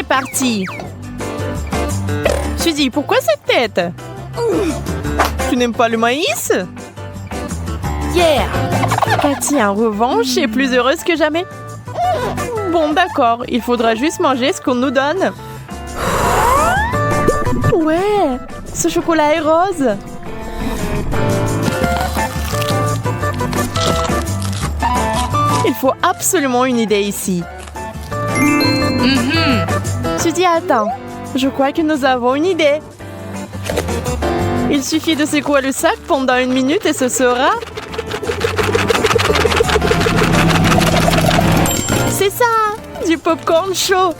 c'est parti. Suzy, pourquoi cette tête? Tu n'aimes pas le maïs? Yeah! Cathy, en revanche, est plus heureuse que jamais. Bon, d'accord, il faudra juste manger ce qu'on nous donne. Ouais, ce chocolat est rose. Il faut absolument une idée ici. Suzy, attends. Je crois que nous avons une idée. Il suffit de secouer le sac pendant 1 minute et ce sera... C'est ça! Du popcorn chaud!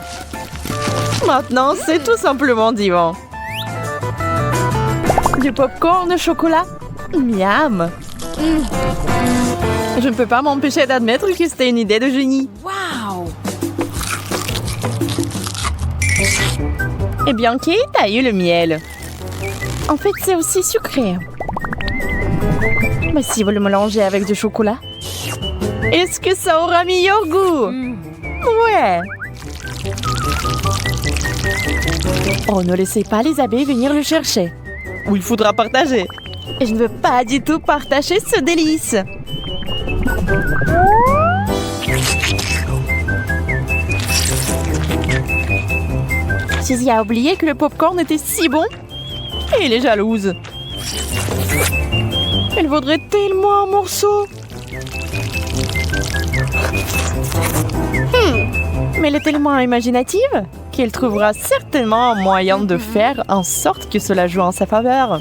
Maintenant, c'est tout simplement divin. Du popcorn au chocolat? Miam! Je ne peux pas m'empêcher d'admettre que c'était une idée de génie. Wow! Eh bien, Kate a eu le miel. En fait, c'est aussi sucré. Mais si vous le mélangez avec du chocolat, est-ce que ça aura meilleur goût? Ouais. Oh, ne laissez pas les abeilles venir le chercher. Ou il faudra partager. Et je ne veux pas du tout partager ce délice. Suzy a oublié que le popcorn était si bon. Et elle est jalouse. Elle voudrait tellement un morceau. Mais elle est tellement imaginative qu'elle trouvera certainement un moyen de faire en sorte que cela joue en sa faveur.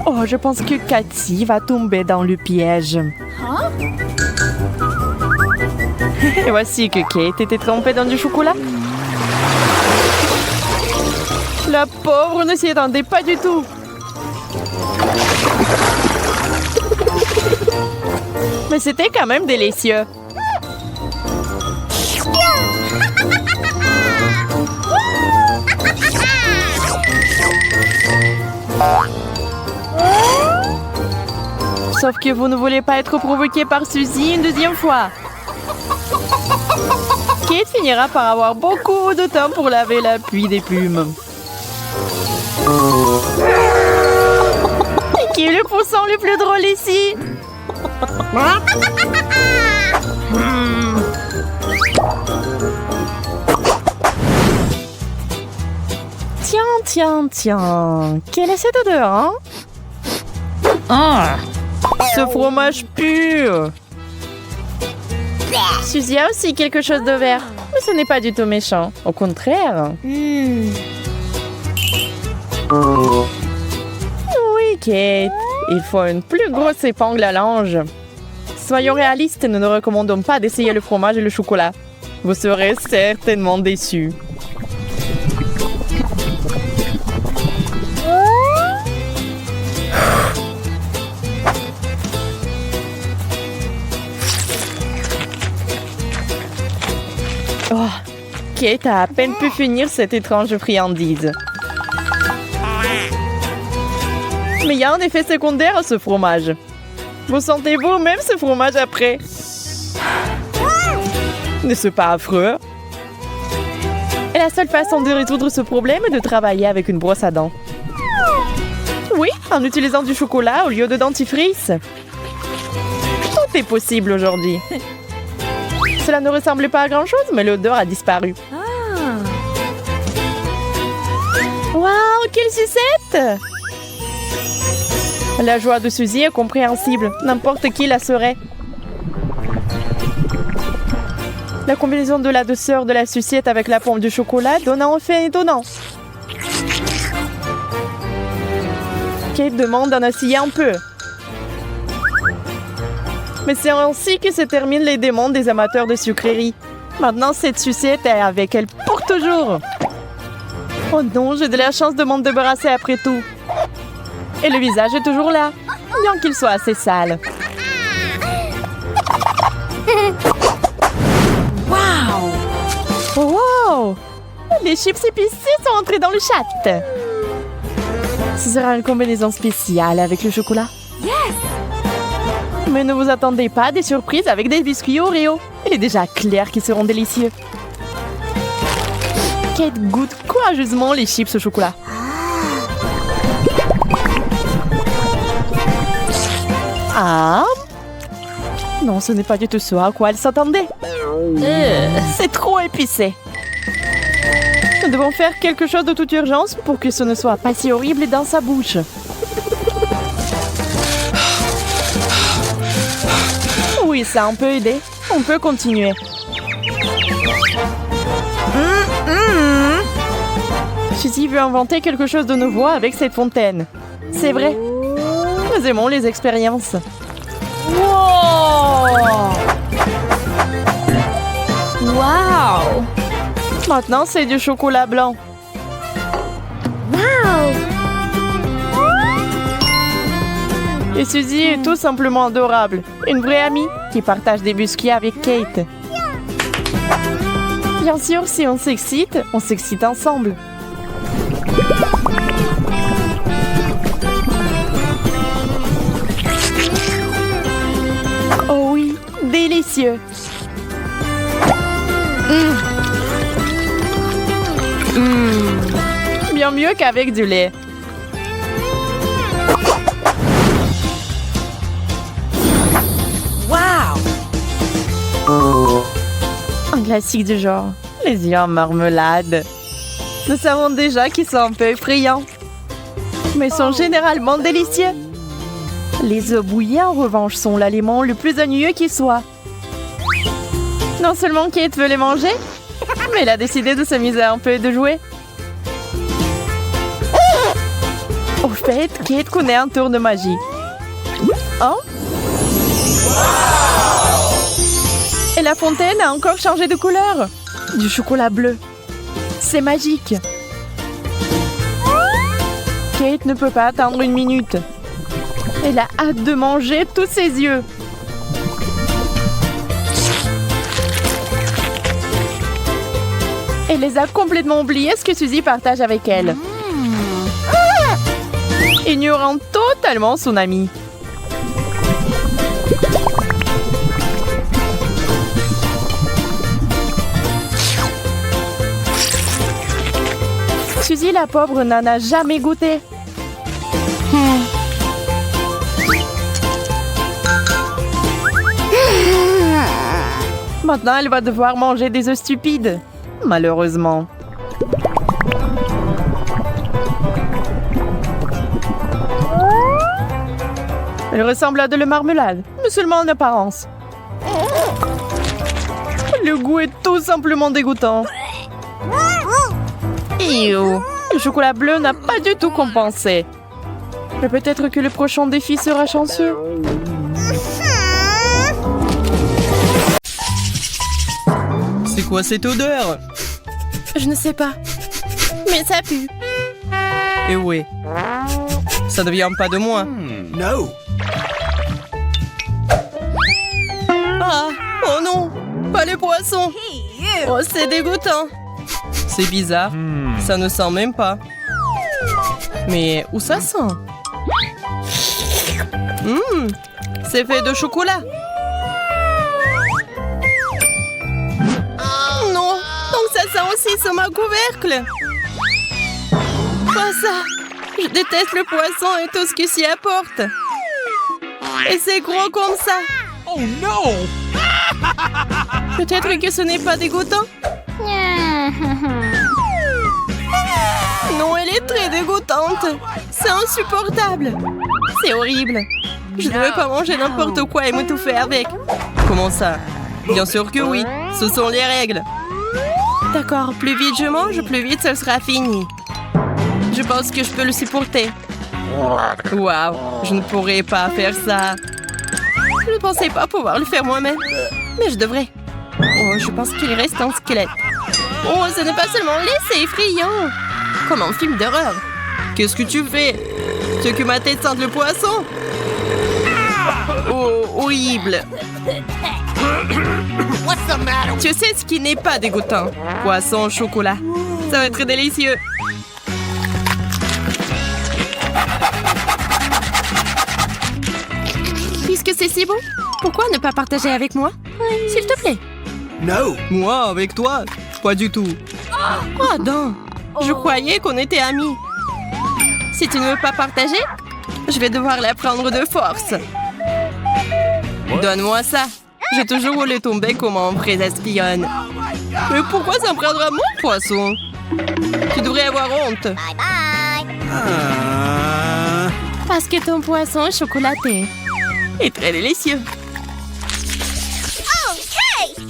Oh, je pense que Cathy va tomber dans le piège. Et voici que Kate était trempée dans du chocolat. La pauvre ne s'y attendait pas du tout. Mais c'était quand même délicieux. Sauf que vous ne voulez pas être provoqué par Suzy une deuxième fois. Kate finira par avoir beaucoup de temps pour laver la pluie des plumes. Qui est le pousson le plus drôle ici? Tiens. Quelle est cette odeur, hein? Ce fromage pue. Suzy a aussi quelque chose de vert. Mais ce n'est pas du tout méchant. Au contraire. Oui, Kate. Il faut une plus grosse épingle à l'ange. Soyons réalistes, nous ne recommandons pas d'essayer le fromage et le chocolat. Vous serez certainement déçus. Oh, Kate a à peine pu finir cette étrange friandise. Mais il y a un effet secondaire à ce fromage. Vous sentez vous-même ce fromage après? N'est-ce pas affreux? Et la seule façon de résoudre ce problème est de travailler avec une brosse à dents. Oui, en utilisant du chocolat au lieu de dentifrice. Tout est possible aujourd'hui. Cela ne ressemblait pas à grand-chose, mais l'odeur a disparu. Waouh, quelle sucette! La joie de Suzy est compréhensible. N'importe qui la serait. La combinaison de la douceur de la sucette avec la pomme du chocolat donne un effet étonnant. Kate demande d'en essayer un peu. Mais c'est ainsi que se terminent les démons des amateurs de sucreries. Maintenant, cette sucette est avec elle pour toujours. Oh non, j'ai de la chance de m'en débarrasser après tout. Et le visage est toujours là, bien qu'il soit assez sale. Wow! Les chips épicés sont entrés dans le chat. Ce sera une combinaison spéciale avec le chocolat. Yes! Mais ne vous attendez pas à des surprises avec des biscuits Oreo. Il est déjà clair qu'ils seront délicieux. Kate goûte courageusement les chips au chocolat. Ah! Non, ce n'est pas du tout ce à quoi elle s'attendait. C'est trop épicé. Nous devons faire quelque chose de toute urgence pour que ce ne soit pas si horrible dans sa bouche. Oui, ça a un peu aidé. On peut continuer. Suzy veut inventer quelque chose de nouveau avec cette fontaine. C'est vrai. Nous aimons les expériences. Wow! Maintenant, c'est du chocolat blanc. Wow! Et Suzy est tout simplement adorable. Une vraie amie qui partage des biscuits avec Kate. Bien sûr, si on s'excite ensemble. Oh oui, délicieux. Bien mieux qu'avec du lait. Wow! Un classique du genre. Les yeux en marmelade. Nous savons déjà qu'ils sont un peu effrayants, mais sont généralement délicieux. Les œufs bouillis, en revanche, sont l'aliment le plus ennuyeux qui soit. Non seulement Kate veut les manger, mais elle a décidé de s'amuser un peu et de jouer. Au fait, Kate connaît un tour de magie. Oh! Et la fontaine a encore changé de couleur. Du chocolat bleu. C'est magique. Kate ne peut pas attendre une minute. Elle a hâte de manger tous ses yeux. Elle les a complètement oubliés ce que Suzy partage avec elle. Ignorant totalement son amie. Suzy, la pauvre, n'en a jamais goûté. Maintenant, elle va devoir manger des œufs stupides. Malheureusement. Elle ressemble à de la marmelade, mais seulement en apparence. Le goût est tout simplement dégoûtant. Ew. Le chocolat bleu n'a pas du tout compensé. Mais peut-être que le prochain défi sera chanceux. C'est quoi cette odeur? Je ne sais pas. Mais ça pue. Eh ouais. Ça ne vient pas de moi. No. Ah! Oh non! Pas les poissons! Oh, c'est dégoûtant! C'est bizarre. Ça ne sent même pas. Mais où ça sent? C'est fait de chocolat. Non! Donc ça sent aussi sur ma couvercle. Pas ça! Je déteste le poisson et tout ce qui s'y apporte. Et c'est gros comme ça. Oh no! Peut-être que ce n'est pas dégoûtant. Non, elle est très dégoûtante. C'est insupportable. C'est horrible. Je ne veux pas manger n'importe quoi et m'étouffer avec. Comment ça? Bien sûr que oui. Ce sont les règles. D'accord, plus vite je mange, plus vite ce sera fini. Je pense que je peux le supporter. Waouh, je ne pourrais pas faire ça. Je ne pensais pas pouvoir le faire moi-même. Mais je devrais. Oh, je pense qu'il reste un squelette. Oh, ce n'est pas seulement laid, c'est effrayant. Comme un film d'horreur. Qu'est-ce que tu fais? Tu veux que ma tête sente le poisson? Oh, horrible. Tu sais ce qui n'est pas dégoûtant? Poisson au chocolat. Ça va être délicieux. Puisque c'est si beau, pourquoi ne pas partager avec moi? S'il te plaît. No. Moi, avec toi? Pas du tout. Oh non, je croyais qu'on était amis. Si tu ne veux pas partager, je vais devoir la prendre de force. Donne-moi ça. J'ai toujours roulé ton bec comme un vrai espionne. Mais pourquoi ça me prendra mon poisson? Tu devrais avoir honte. Parce que ton poisson chocolaté est très délicieux.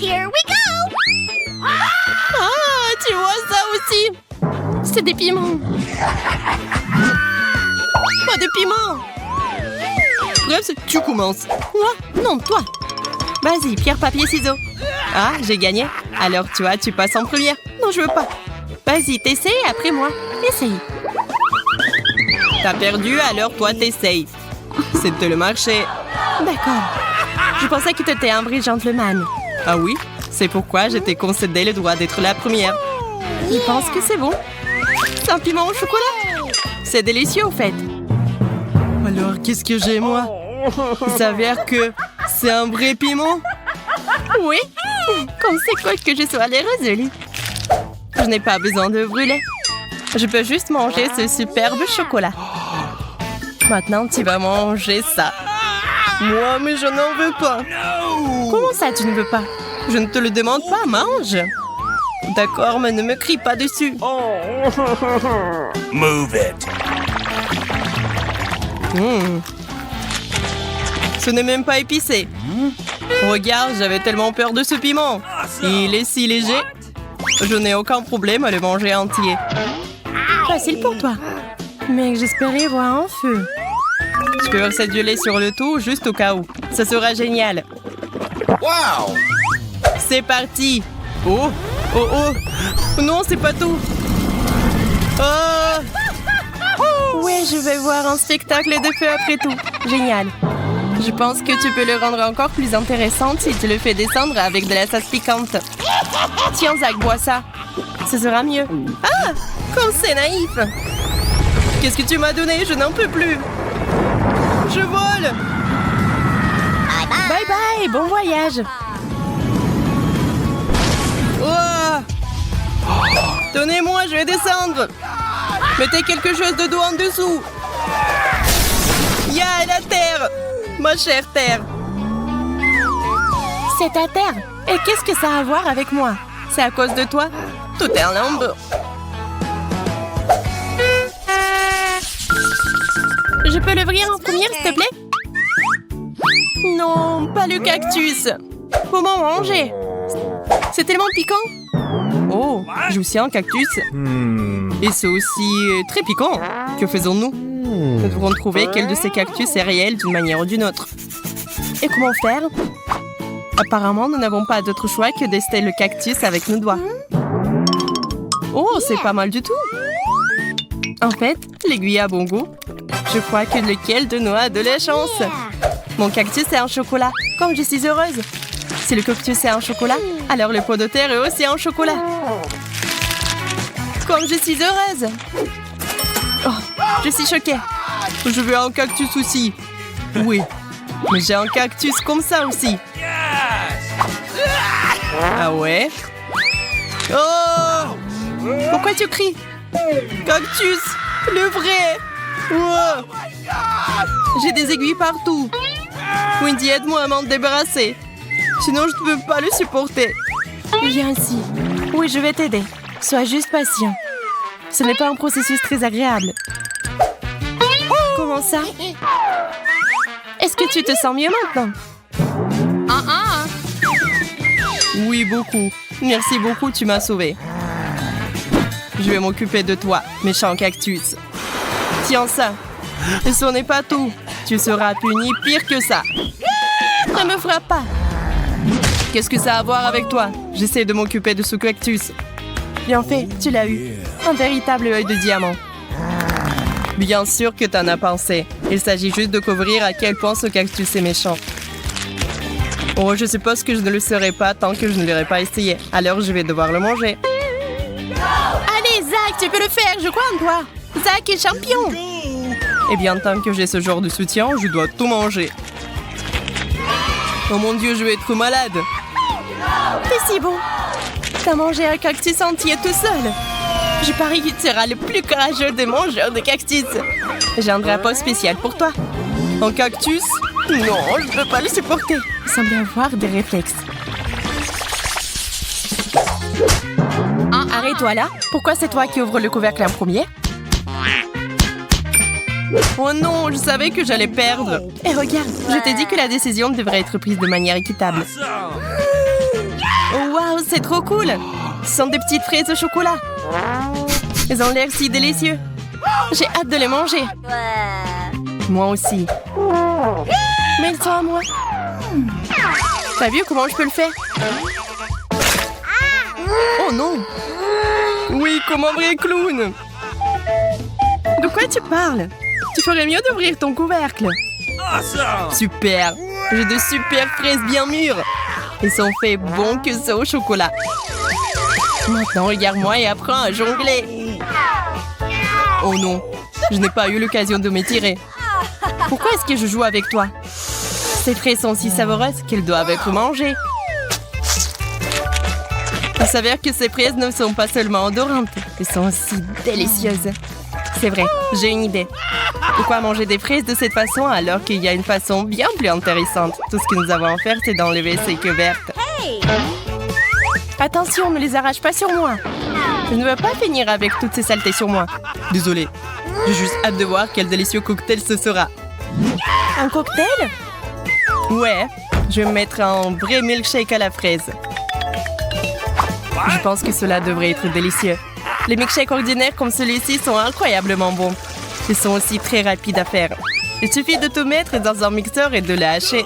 Here we go! Ah, tu vois ça aussi? C'est des piments. Pas de piments. Bref, tu commences. Moi? Non, toi. Vas-y, pierre, papier, ciseaux. Ah, j'ai gagné. Alors toi, tu passes en première. Non, je veux pas. Vas-y, t'essayes après moi. Essaye. T'as perdu, alors toi, t'essayes. C'était le marché. D'accord. Je pensais que t'étais un vrai gentleman. Ah oui? C'est pourquoi je t'ai concédé le droit d'être la première. Je pense que c'est bon. C'est un piment au chocolat. C'est délicieux, au fait. Alors, qu'est-ce que j'ai, moi? Il s'avère que c'est un vrai piment. Oui? Comme c'est cool que je sois les résolue. Je n'ai pas besoin de brûler. Je peux juste manger ce superbe chocolat. Maintenant, tu vas manger ça. Moi, mais je n'en veux pas. Comment ça, tu ne veux pas? Je ne te le demande pas, mange. D'accord, mais ne me crie pas dessus. Move it. Ce n'est même pas épicé. Regarde, j'avais tellement peur de ce piment. Il est si léger. Je n'ai aucun problème à le manger entier. Facile pour toi. Mais j'espérais voir un feu. Je peux verser du lait sur le tout, juste au cas où. Ça sera génial. Wow. C'est parti. Oh, oh, oh. Non, c'est pas tout. Oh. Ouais, je vais voir un spectacle de feu après tout. Génial. Je pense que tu peux le rendre encore plus intéressant si tu le fais descendre avec de la sauce piquante. Tiens, Zach, bois ça. Ce sera mieux. Ah, comme c'est naïf. Qu'est-ce que tu m'as donné? Je n'en peux plus. Je vole. Bye bye, bon voyage. Oh. Donnez-moi, je vais descendre. Mettez quelque chose de doux en dessous. Ya, la terre. Ma chère terre. C'est ta terre. Et qu'est-ce que ça a à voir avec moi? C'est à cause de toi? Tout est en lambeaux. Je peux l'ouvrir en première, s'il te plaît? Non, pas le cactus. Comment manger? C'est tellement piquant. Oh, j'ai aussi un cactus. Et c'est aussi très piquant. Que faisons-nous? Nous devrons trouver quel de ces cactus est réel d'une manière ou d'une autre. Et comment faire? Apparemment, nous n'avons pas d'autre choix que d'ester le cactus avec nos doigts. Oh, c'est pas mal du tout. En fait, l'aiguille a bon goût. Je crois que lequel de nous a de la chance. Mon cactus est en chocolat, comme je suis heureuse. Si le cactus est en chocolat, alors le pot de terre est aussi en chocolat. Comme je suis heureuse. Oh, je suis choquée. Je veux un cactus aussi. Oui, mais j'ai un cactus comme ça aussi. Ah ouais? Oh! Pourquoi tu cries? Cactus! Le vrai! Wow. J'ai des aiguilles partout. Wendy, aide-moi à m'en débarrasser. Sinon, je ne peux pas le supporter. Viens ici. Oui, je vais t'aider. Sois juste patient. Ce n'est pas un processus très agréable. Comment ça? Est-ce que tu te sens mieux maintenant? Oui, beaucoup. Merci beaucoup, tu m'as sauvée. Je vais m'occuper de toi, méchant cactus. Tiens ça. Et ce n'est pas tout. Tu seras puni pire que ça. Ne me frappe pas. Qu'est-ce que ça a à voir avec toi? J'essaie de m'occuper de ce cactus. Bien fait, tu l'as eu. Un véritable œil de diamant. Bien sûr que t'en as pensé. Il s'agit juste de couvrir à quel point ce cactus est méchant. Oh, je suppose que je ne le serai pas tant que je ne l'aurai pas essayé. Alors je vais devoir le manger. Allez, Zach, tu peux le faire, je crois en toi. Zach est champion. Eh bien, tant que j'ai ce genre de soutien, je dois tout manger. Oh mon Dieu, je vais être malade. C'est si bon. T'as mangé un cactus entier tout seul. Je parie que tu seras le plus courageux des mangeurs de cactus. J'ai un drapeau spécial pour toi. Un cactus? Non, je ne peux pas le supporter. Il semble avoir des réflexes. Arrête-toi là. Pourquoi c'est toi qui ouvre le couvercle en premier? Oh non, je savais que j'allais perdre. Et regarde, je t'ai dit que la décision devrait être prise de manière équitable. Oh, waouh, c'est trop cool. Ce sont des petites fraises au chocolat. Elles ont l'air si délicieux. J'ai hâte de les manger. Moi aussi. Mais elles sont à moi. T'as vu comment je peux le faire? Oh non. Oui, comme un vrai clown. De quoi tu parles? Tu ferais mieux d'ouvrir ton couvercle. Super. J'ai de super fraises bien mûres. Ils sont faits bons que ça au chocolat. Maintenant, regarde-moi et apprends à jongler. Oh non, je n'ai pas eu l'occasion de m'étirer. Pourquoi est-ce que je joue avec toi? Ces fraises sont si savoureuses qu'elles doivent être mangées. Il s'avère que ces fraises ne sont pas seulement odorantes, elles sont aussi délicieuses. C'est vrai, j'ai une idée. Pourquoi manger des fraises de cette façon alors qu'il y a une façon bien plus intéressante? Tout ce que nous avons à faire, c'est d'enlever ces queues vertes. Attention, ne les arrache pas sur moi. Je ne veux pas finir avec toutes ces saletés sur moi. Désolée. J'ai juste hâte de voir quel délicieux cocktail ce sera. Un cocktail? Ouais, je vais me mettre un vrai milkshake à la fraise. Je pense que cela devrait être délicieux. Les milkshakes ordinaires comme celui-ci sont incroyablement bons. Ils sont aussi très rapides à faire. Il suffit de tout mettre dans un mixeur et de le hacher.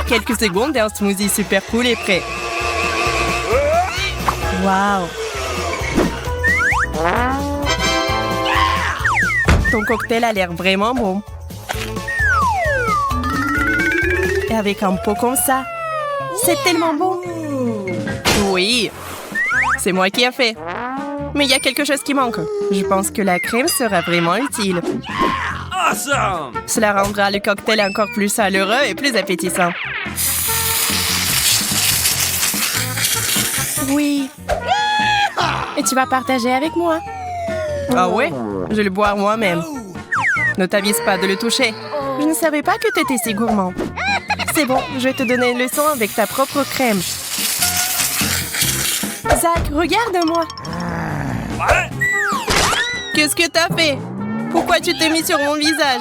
Quelques secondes et un smoothie super cool est prêt. Waouh! Ton cocktail a l'air vraiment bon. Et avec un pot comme ça, c'est tellement bon. Oui, c'est moi qui ai fait. Mais il y a quelque chose qui manque. Je pense que la crème sera vraiment utile. Awesome! Cela rendra le cocktail encore plus chaleureux et plus appétissant. Oui. Et tu vas partager avec moi. Ah ouais? Je vais le boire moi-même. Ne t'avise pas de le toucher. Je ne savais pas que tu étais si gourmand. C'est bon, je vais te donner une leçon avec ta propre crème. Zach, regarde-moi. Qu'est-ce que t'as fait? Pourquoi tu t'es mis sur mon visage?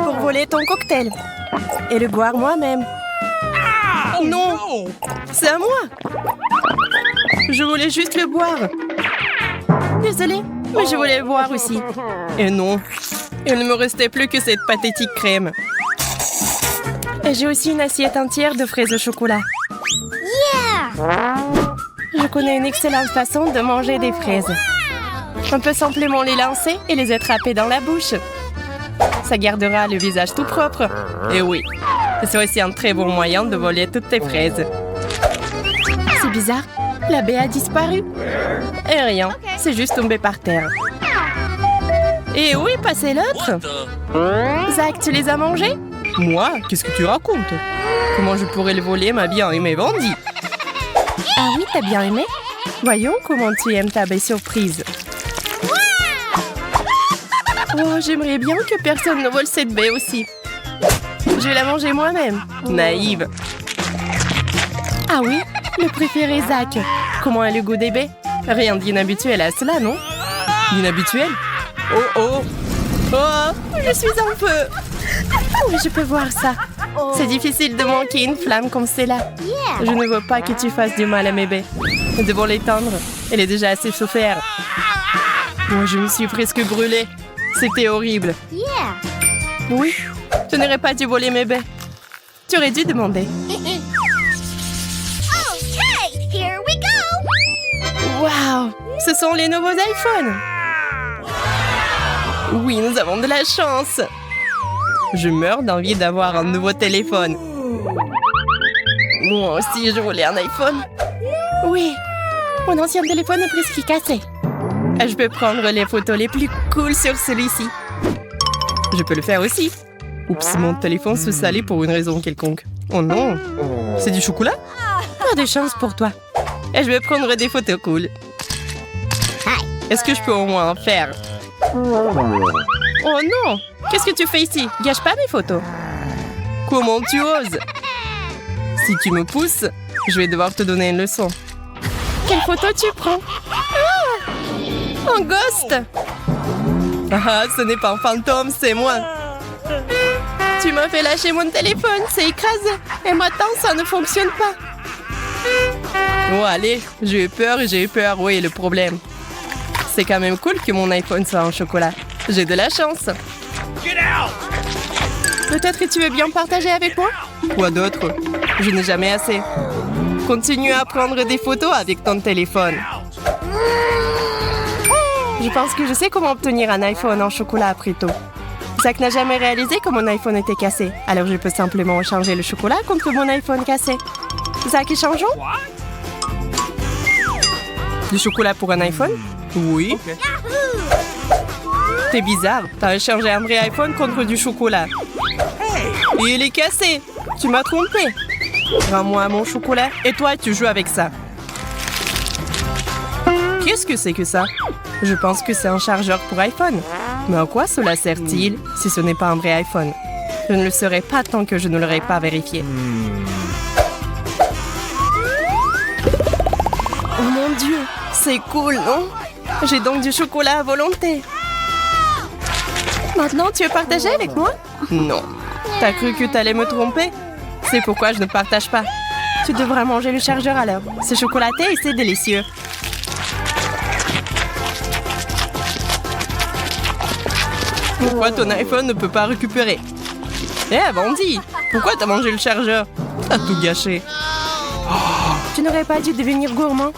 Pour voler ton cocktail. Et le boire moi-même. Non! C'est à moi! Je voulais juste le boire. Désolée, mais je voulais le boire aussi. Et non, il ne me restait plus que cette pathétique crème. Et j'ai aussi une assiette entière de fraises au chocolat. Je connais une excellente façon de manger des fraises. On peut simplement les lancer et les attraper dans la bouche. Ça gardera le visage tout propre. Et oui, c'est aussi un très bon moyen de voler toutes tes fraises. C'est bizarre, la baie a disparu. Et rien, c'est juste tombé par terre. Et où est passé l'autre? Zach, tu les as mangés? Moi? Qu'est-ce que tu racontes? Comment je pourrais le voler, ma bien-aimée bandit? Ah oui, t'as bien aimé? Voyons comment tu aimes ta baie surprise. Oh, j'aimerais bien que personne ne vole cette baie aussi. Je vais la manger moi-même. Naïve. Ah oui, le préféré Zach. Comment est le goût des baies? Rien d'inhabituel à cela, non? D'inhabituel? Oh oh! Oh, je suis en feu! Oui, je peux voir ça. C'est difficile de manquer une flamme comme celle-là. Je ne veux pas que tu fasses du mal à mes baies. Nous devons l'éteindre. Elle est déjà assez soufferte. Moi, je me suis presque brûlée. C'était horrible. Oui, je n'aurais pas dû voler mes baies. Tu aurais dû demander. Okay, here we go. Waouh, ce sont les nouveaux iPhones. Oui, nous avons de la chance. Je meurs d'envie d'avoir un nouveau téléphone. Moi aussi, je voulais un iPhone. Oui, mon ancien téléphone est presque cassé. Je peux prendre les photos les plus cool sur celui-ci. Je peux le faire aussi. Oups, mon téléphone se salait pour une raison quelconque. Oh non, c'est du chocolat? Pas de chance pour toi. Et je vais prendre des photos cool. Est-ce que je peux au moins en faire? Oh non! Qu'est-ce que tu fais ici? Gâche pas mes photos. Comment tu oses? Si tu me pousses, je vais devoir te donner une leçon. Quelle photo tu prends? Ah! Un ghost! Ah, ce n'est pas un fantôme, c'est moi. Tu m'as fait lâcher mon téléphone, c'est écrasé. Et maintenant, ça ne fonctionne pas. Oh, allez, j'ai eu peur, oui, le problème. C'est quand même cool que mon iPhone soit en chocolat. J'ai de la chance. Peut-être que tu veux bien partager avec moi? Quoi d'autre? Je n'ai jamais assez. Continue à prendre des photos avec ton téléphone. Je pense que je sais comment obtenir un iPhone en chocolat après tout. Zach n'a jamais réalisé que mon iPhone était cassé. Alors je peux simplement échanger le chocolat contre mon iPhone cassé. Zach, échangeons? Du chocolat pour un iPhone? Oui. C'est bizarre. T'as échangé un vrai iPhone contre du chocolat. Et il est cassé. Tu m'as trompé. Rends-moi mon chocolat et toi, tu joues avec ça. Qu'est-ce que c'est que ça? Je pense que c'est un chargeur pour iPhone. Mais à quoi cela sert-il si ce n'est pas un vrai iPhone? Je ne le saurais pas tant que je ne l'aurais pas vérifié. Oh mon Dieu, c'est cool, non? J'ai donc du chocolat à volonté. Maintenant, tu veux partager avec moi? Non. T'as cru que t'allais me tromper? C'est pourquoi je ne partage pas. Tu devrais manger le chargeur alors. C'est chocolaté et c'est délicieux. Pourquoi ton iPhone ne peut pas récupérer? Eh, bandit! Pourquoi t'as mangé le chargeur? T'as tout gâché. Tu n'aurais pas dû devenir gourmand.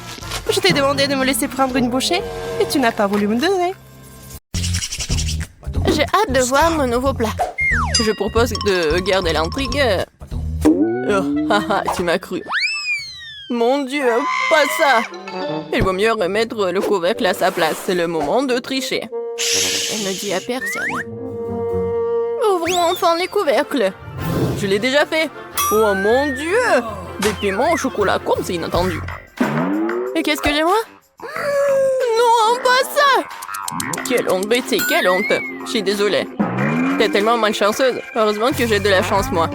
Je t'ai demandé de me laisser prendre une bouchée et tu n'as pas voulu me donner. J'ai hâte de voir mon nouveau plat. Je propose de garder l'intrigue. Oh, haha, tu m'as cru. Mon Dieu, pas ça! Il vaut mieux remettre le couvercle à sa place. C'est le moment de tricher. Elle ne dit à personne. Ouvrons enfin les couvercles. Je l'ai déjà fait. Oh mon Dieu! Des piments au chocolat, comme c'est inattendu. Et qu'est-ce que j'ai moi? Non, pas ça! Quelle honte, Betty, quelle honte! Je suis désolée. T'es tellement malchanceuse. Heureusement que j'ai de la chance, moi.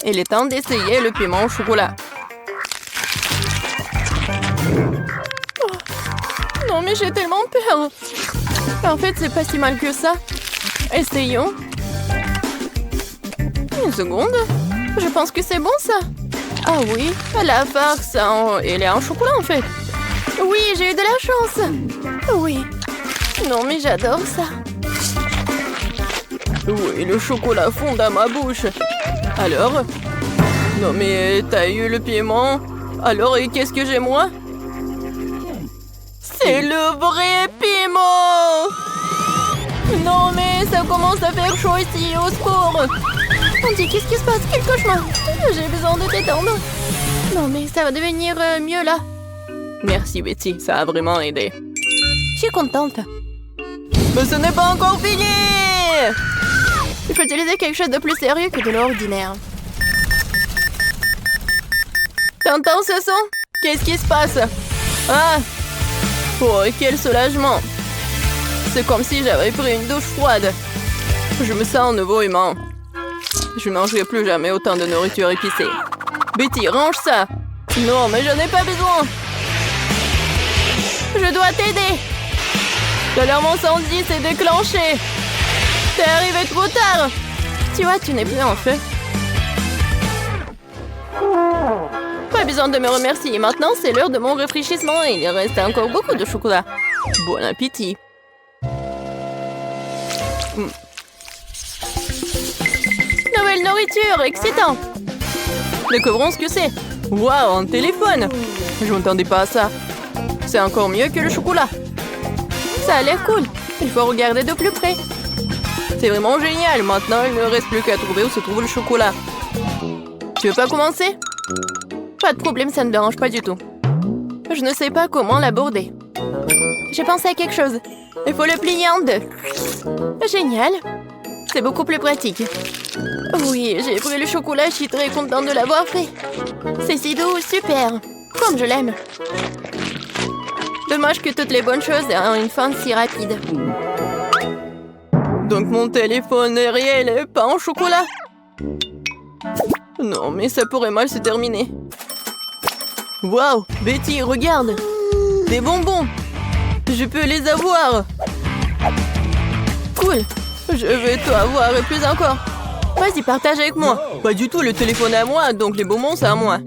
Il est temps d'essayer le piment au chocolat. Oh. Non, mais j'ai tellement peur. En fait, c'est pas si mal que ça. Essayons. Une seconde. Je pense que c'est bon, ça. Ah oui, la farce, elle est en chocolat, en fait. Oui, j'ai eu de la chance. Oui. Non, mais j'adore ça. Oui, le chocolat fond dans ma bouche. Alors? Non, mais t'as eu le piment. Alors, et qu'est-ce que j'ai, moi? C'est le vrai piment! Non, mais ça commence à faire chaud ici, au secours! On dit, qu'est-ce qui se passe? Quel cauchemar! J'ai besoin de t'étendre. Non, mais ça va devenir mieux, là. Merci, Betty, ça a vraiment aidé. Je suis contente. Mais ce n'est pas encore fini! Il faut utiliser quelque chose de plus sérieux que de l'ordinaire. T'entends ce son? Qu'est-ce qui se passe? Ah! Oh, quel soulagement! C'est comme si j'avais pris une douche froide. Je me sens nouveau humain. Je ne mangerai plus jamais autant de nourriture épicée. Betty, range ça! Non, mais je n'ai pas besoin! Je dois t'aider! L'alarme incendie s'est déclenchée! T'es arrivé trop tard! Tu vois, tu n'es plus en feu. Pas besoin de me remercier. Maintenant, c'est l'heure de mon rafraîchissement et il reste encore beaucoup de chocolat. Bon appétit! Nouvelle nourriture, excitant! Découvrons ce que c'est. Waouh, un téléphone! Je m'attendais pas à ça. C'est encore mieux que le chocolat. Ça a l'air cool. Il faut regarder de plus près. C'est vraiment génial. Maintenant, il ne reste plus qu'à trouver où se trouve le chocolat. Tu veux pas commencer? Pas de problème, ça ne me dérange pas du tout. Je ne sais pas comment l'aborder. J'ai pensé à quelque chose. Il faut le plier en deux. Génial. C'est beaucoup plus pratique. Oui, j'ai pris le chocolat, je suis très contente de l'avoir fait. C'est si doux, super. Comme je l'aime. Dommage que toutes les bonnes choses aient une fin si rapide. Donc mon téléphone est réel, pas en chocolat. Non, mais ça pourrait mal se terminer. Waouh, Betty, regarde. Des bonbons. Je peux les avoir. Cool. Je vais tout avoir et plus encore. Vas-y, partage avec moi. Pas du tout, le téléphone est à moi, donc les bonbons, c'est à moi.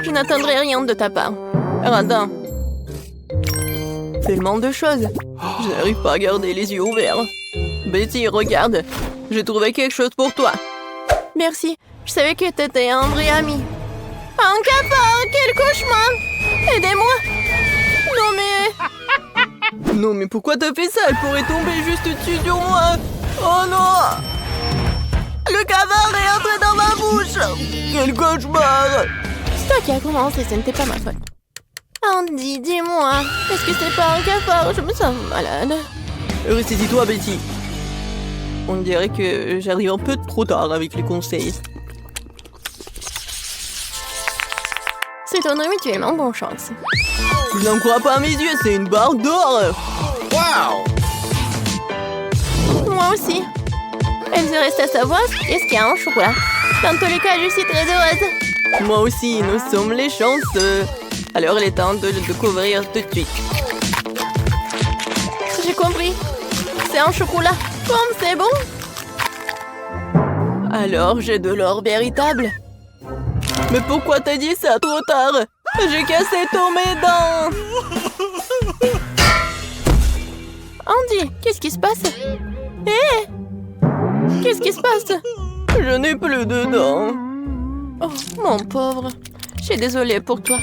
Je n'attendrai rien de ta part. Radin. Tellement de choses. Je n'arrive pas à garder les yeux ouverts. Betty, regarde. J'ai trouvé quelque chose pour toi. Merci. Je savais que t'étais un vrai ami. Un cafard, quel cauchemar! Aidez-moi! Non mais pourquoi t'as fait ça? Elle pourrait tomber juste dessus sur moi! Oh non! Le cafard est entré dans ma bouche! Quel cauchemar! C'est toi qui as commencé, ce n'était pas ma faute. Andy, dis-moi, est-ce que c'est pas un cafard? Je me sens malade. Ressaisis-toi, Betty. On dirait que j'arrive un peu trop tard avec les conseils. C'est un mutuellement bonne chance. Je n'en crois pas à mes yeux, c'est une barre d'or. Wow! Moi aussi. Elle se reste à savoir qu'est-ce qu'il y a en chocolat. Dans tous les cas, je suis très heureuse. Moi aussi, nous sommes les chanceux. Alors il est temps de le découvrir tout de suite. J'ai compris. C'est un chocolat. Comme c'est bon. Alors j'ai de l'or véritable. Mais pourquoi t'as dit ça trop tard? J'ai cassé tous mes dents. Andy, qu'est-ce qui se passe? Hé! Qu'est-ce qui se passe? Je n'ai plus de dents. Oh, mon pauvre. Je suis désolée pour toi.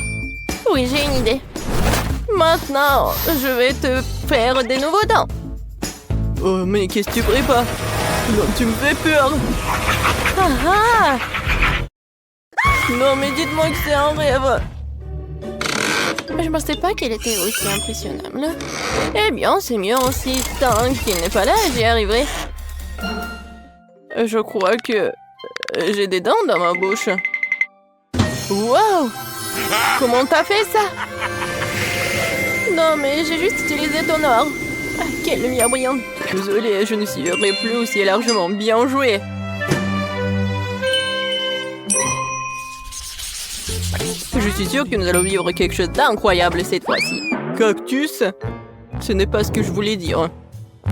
Oui, j'ai une idée. Maintenant, je vais te faire des nouveaux dents. Oh, mais qu'est-ce que tu prépares? Non, tu me fais peur. Ah ah! Non, mais dites-moi que c'est un rêve. Je ne pensais pas qu'elle était aussi impressionnable. Eh bien, c'est mieux aussi. Tant qu'il n'est pas là, j'y arriverai. Je crois que j'ai des dents dans ma bouche. Wow! Comment t'as fait ça? Non, mais j'ai juste utilisé ton or. Ah, quelle lumière brillante. Désolée, je ne serai plus aussi largement. Bien joué. Je suis sûre que nous allons vivre quelque chose d'incroyable cette fois-ci. Cactus? Ce n'est pas ce que je voulais dire.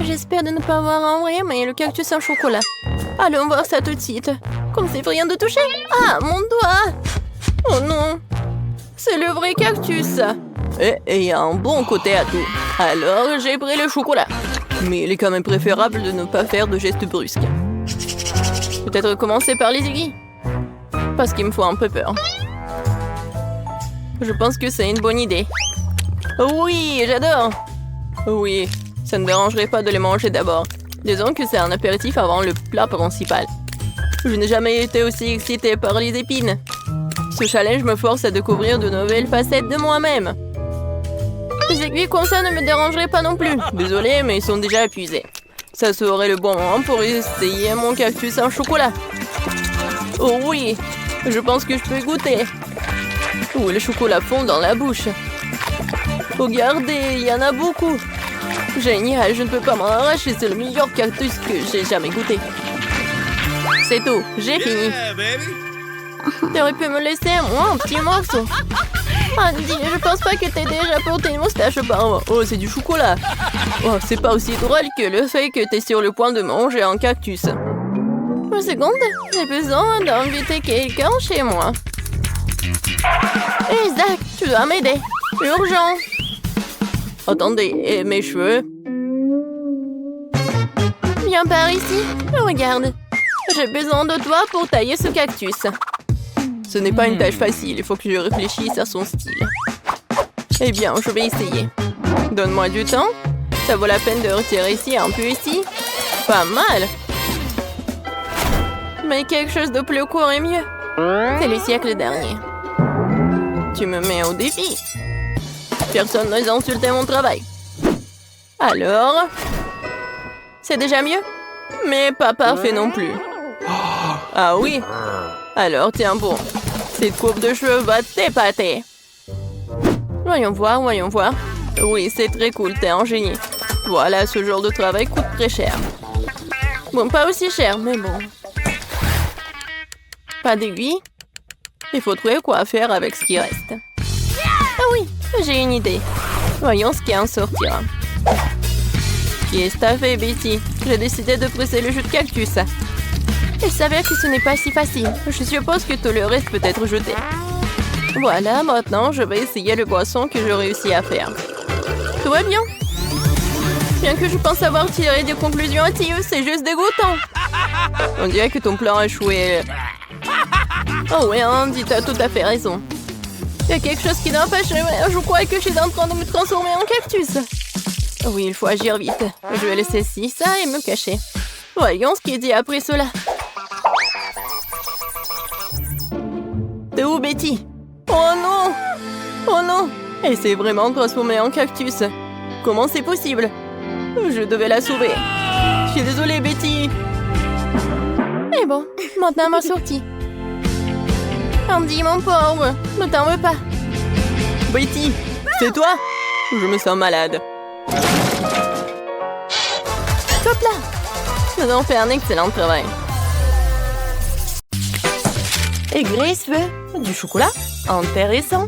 J'espère de ne pas avoir en vrai, mais le cactus en chocolat. Allons voir ça tout de suite. Comme c'est rien de toucher. Ah, mon doigt! Oh non! C'est le vrai cactus. Et il y a un bon côté à tout. Alors, j'ai pris le chocolat. Mais il est quand même préférable de ne pas faire de gestes brusques. Peut-être commencer par les aiguilles. Parce qu'il me faut un peu peur. Je pense que c'est une bonne idée. Oui, j'adore. Oui, ça ne dérangerait pas de les manger d'abord. Disons que c'est un apéritif avant le plat principal. Je n'ai jamais été aussi excitée par les épines. Ce challenge me force à découvrir de nouvelles facettes de moi-même. Les aiguilles comme ça ne me dérangeraient pas non plus. Désolée, mais ils sont déjà épuisés. Ça serait le bon moment pour essayer mon cactus en chocolat. Oh oui, je pense que je peux goûter. Oh, le chocolat fond dans la bouche. Regardez, il y en a beaucoup. Génial, je ne peux pas m'en arracher. C'est le meilleur cactus que j'ai jamais goûté. C'est tout, j'ai fini. Yeah, baby! T'aurais pu me laisser, moi, un petit morceau. Andy, je pense pas que t'aies déjà porté une moustache par moi. Oh, c'est du chocolat. Oh, c'est pas aussi drôle que le fait que t'es sur le point de manger un cactus. Une seconde, j'ai besoin d'inviter quelqu'un chez moi. Hé, Zach, tu dois m'aider. Urgent. Attendez, et mes cheveux? Viens par ici. Regarde. J'ai besoin de toi pour tailler ce cactus. Ce n'est pas une tâche facile, il faut que je réfléchisse à son style. Eh bien, je vais essayer. Donne-moi du temps. Ça vaut la peine de retirer ici, un peu ici. Pas mal. Mais quelque chose de plus court est mieux. C'est le siècle dernier. Tu me mets au défi. Personne n'ose insulter mon travail. Alors? C'est déjà mieux? Mais pas parfait non plus. Ah oui? Alors tiens bon. Cette coupe de cheveux va t'épater. Voyons voir, voyons voir. Oui, c'est très cool, t'es un génie. Voilà, ce genre de travail coûte très cher. Bon, pas aussi cher, mais bon. Pas d'aiguille? Il faut trouver quoi faire avec ce qui reste. Ah oui, j'ai une idée. Voyons ce qui en sortira. Qu'est-ce que t'as fait, Betty? J'ai décidé de presser le jus de cactus. Il s'avère que ce n'est pas si facile. Je suppose que tout le reste peut être jeté. Voilà, maintenant, je vais essayer le boisson que j'ai réussi à faire. Tout va bien. Bien que je pense avoir tiré des conclusions hâtives, c'est juste dégoûtant. On dirait que ton plan a échoué. Oh oui, Andy, t'as tout à fait raison. Il y a quelque chose qui n'a pas échoué. Je crois que je suis en train de me transformer en cactus. Oui, il faut agir vite. Je vais laisser ci, ça et me cacher. Voyons ce qu'il dit après cela. T'es où, Betty? Oh non! Oh non! Elle s'est vraiment transformée en cactus. Comment c'est possible? Je devais la sauver. Je suis désolée, Betty. Mais bon, maintenant ma sortie. Andy, mon pauvre, ne t'en veux pas. Betty, c'est toi? Je me sens malade. Hop là! Nous avons fait un excellent travail. Et Grace veut du chocolat? Intéressant.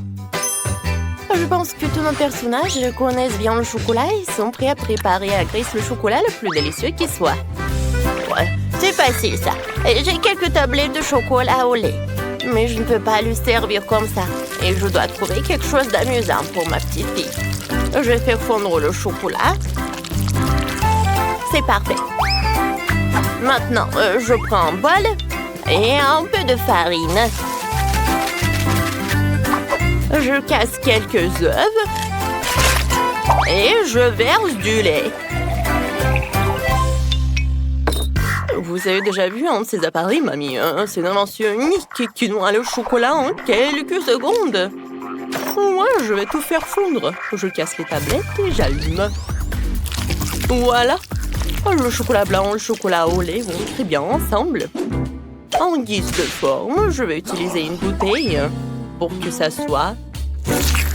Je pense que tous nos personnages connaissent bien le chocolat et sont prêts à préparer à Grace le chocolat le plus délicieux qui soit. Ouais, c'est facile ça. J'ai quelques tablettes de chocolat au lait. Mais je ne peux pas le servir comme ça. Et je dois trouver quelque chose d'amusant pour ma petite fille. Je vais faire fondre le chocolat. C'est parfait. Maintenant, je prends un bol et un peu de farine. Je casse quelques œufs et je verse du lait. Vous avez déjà vu un de ces appareils, mamie? C'est une invention unique qui noie le chocolat en quelques secondes. Moi, je vais tout faire fondre. Je casse les tablettes et j'allume. Voilà. Le chocolat blanc et le chocolat au lait vont très bien ensemble. En guise de forme, je vais utiliser une bouteille pour que ça soit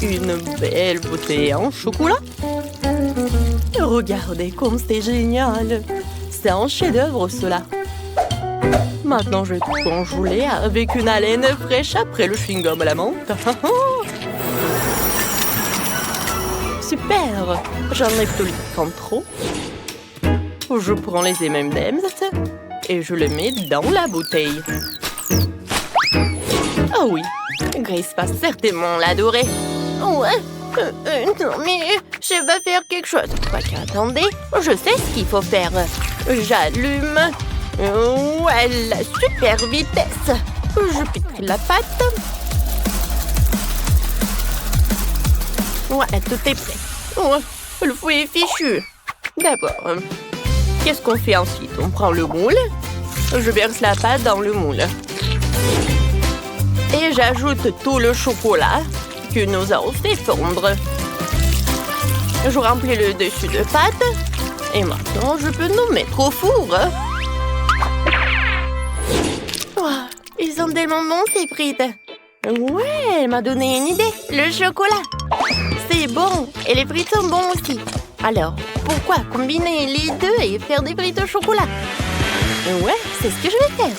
une belle bouteille en chocolat. Regardez comme c'est génial. C'est un chef-d'œuvre, cela. Maintenant, je vais tout congeler avec une haleine fraîche après le chewing-gum à la menthe. Super. J'enlève tout le contrôle. Je prends les M&M's et je les mets dans la bouteille. Oh oui, Grace va certainement l'adorer. Ouais, non mais je vais faire quelque chose. Attendez, je sais ce qu'il faut faire. J'allume. Ouais, la super vitesse. Je pétris la pâte. Ouais, tout est prêt. Ouais, le fouet est fichu. D'abord, qu'est-ce qu'on fait ensuite? On prend le moule. Je verse la pâte dans le moule. Et j'ajoute tout le chocolat que nous avons fait fondre. Je remplis le dessus de pâte. Et maintenant, je peux nous mettre au four. Oh, ils sont tellement bons, ces frites. Ouais, elle m'a donné une idée. Le chocolat. C'est bon. Et les frites sont bons aussi. Alors, pourquoi combiner les deux et faire des frites au chocolat? Ouais, c'est ce que je vais faire.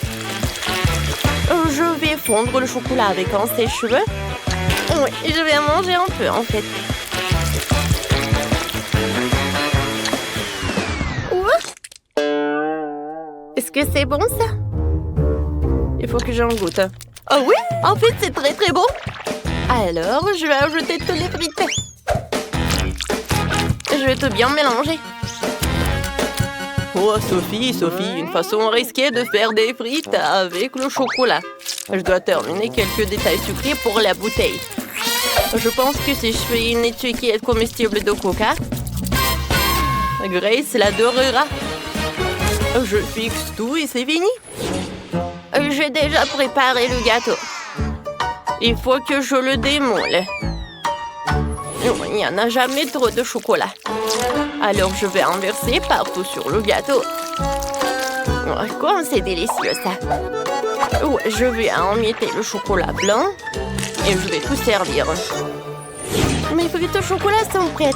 Je vais fondre le chocolat avec un sèche-cheveux. Oui, je vais en manger un peu, en fait. Est-ce que c'est bon, ça? Il faut que j'en goûte. Oh oui, en fait, c'est très très bon. Alors, je vais ajouter tous les frites. Je vais tout bien mélanger. Oh, Sophie, une façon risquée de faire des frites avec le chocolat. Je dois terminer quelques détails sucrés pour la bouteille. Je pense que si je fais une étiquette comestible de coca, Grace l'adorera. Je fixe tout et c'est fini. J'ai déjà préparé le gâteau. Il faut que je le démoule. Il n'y en a jamais trop de chocolat. Alors je vais en verser partout sur le gâteau. Oh, comme c'est délicieux ça. Ouais, je vais emietter le chocolat blanc et je vais tout servir. Mes frites au chocolat sont prêtes.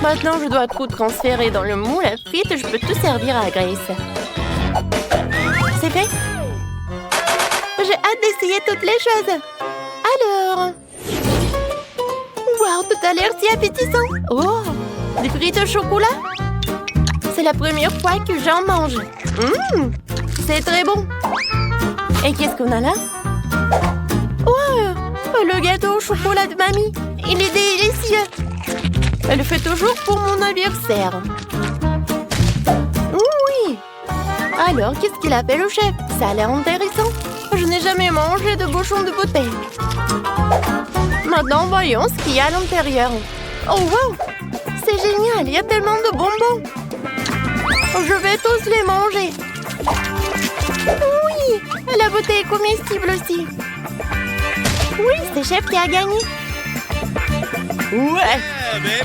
Maintenant, je dois tout transférer dans le moule à frites. Je peux tout servir à Grace. C'est fait? J'ai hâte d'essayer toutes les choses. Alors... Wow, tout a l'air si appétissant. Oh, des frites au chocolat? C'est la première fois que j'en mange. C'est très bon. Et qu'est-ce qu'on a là? Wow, le gâteau au chocolat de mamie. Il est délicieux. Elle le fait toujours pour mon anniversaire. Oui. Alors, qu'est-ce qu'il a fait le chef? Ça a l'air intéressant. Je n'ai jamais mangé de bouchon de bouteille. Maintenant, voyons ce qu'il y a à l'intérieur. Oh, wow! C'est génial, il y a tellement de bonbons. Je vais tous les manger. Oui, la bouteille est comestible aussi. Oui, c'est chef qui a gagné. Ouais,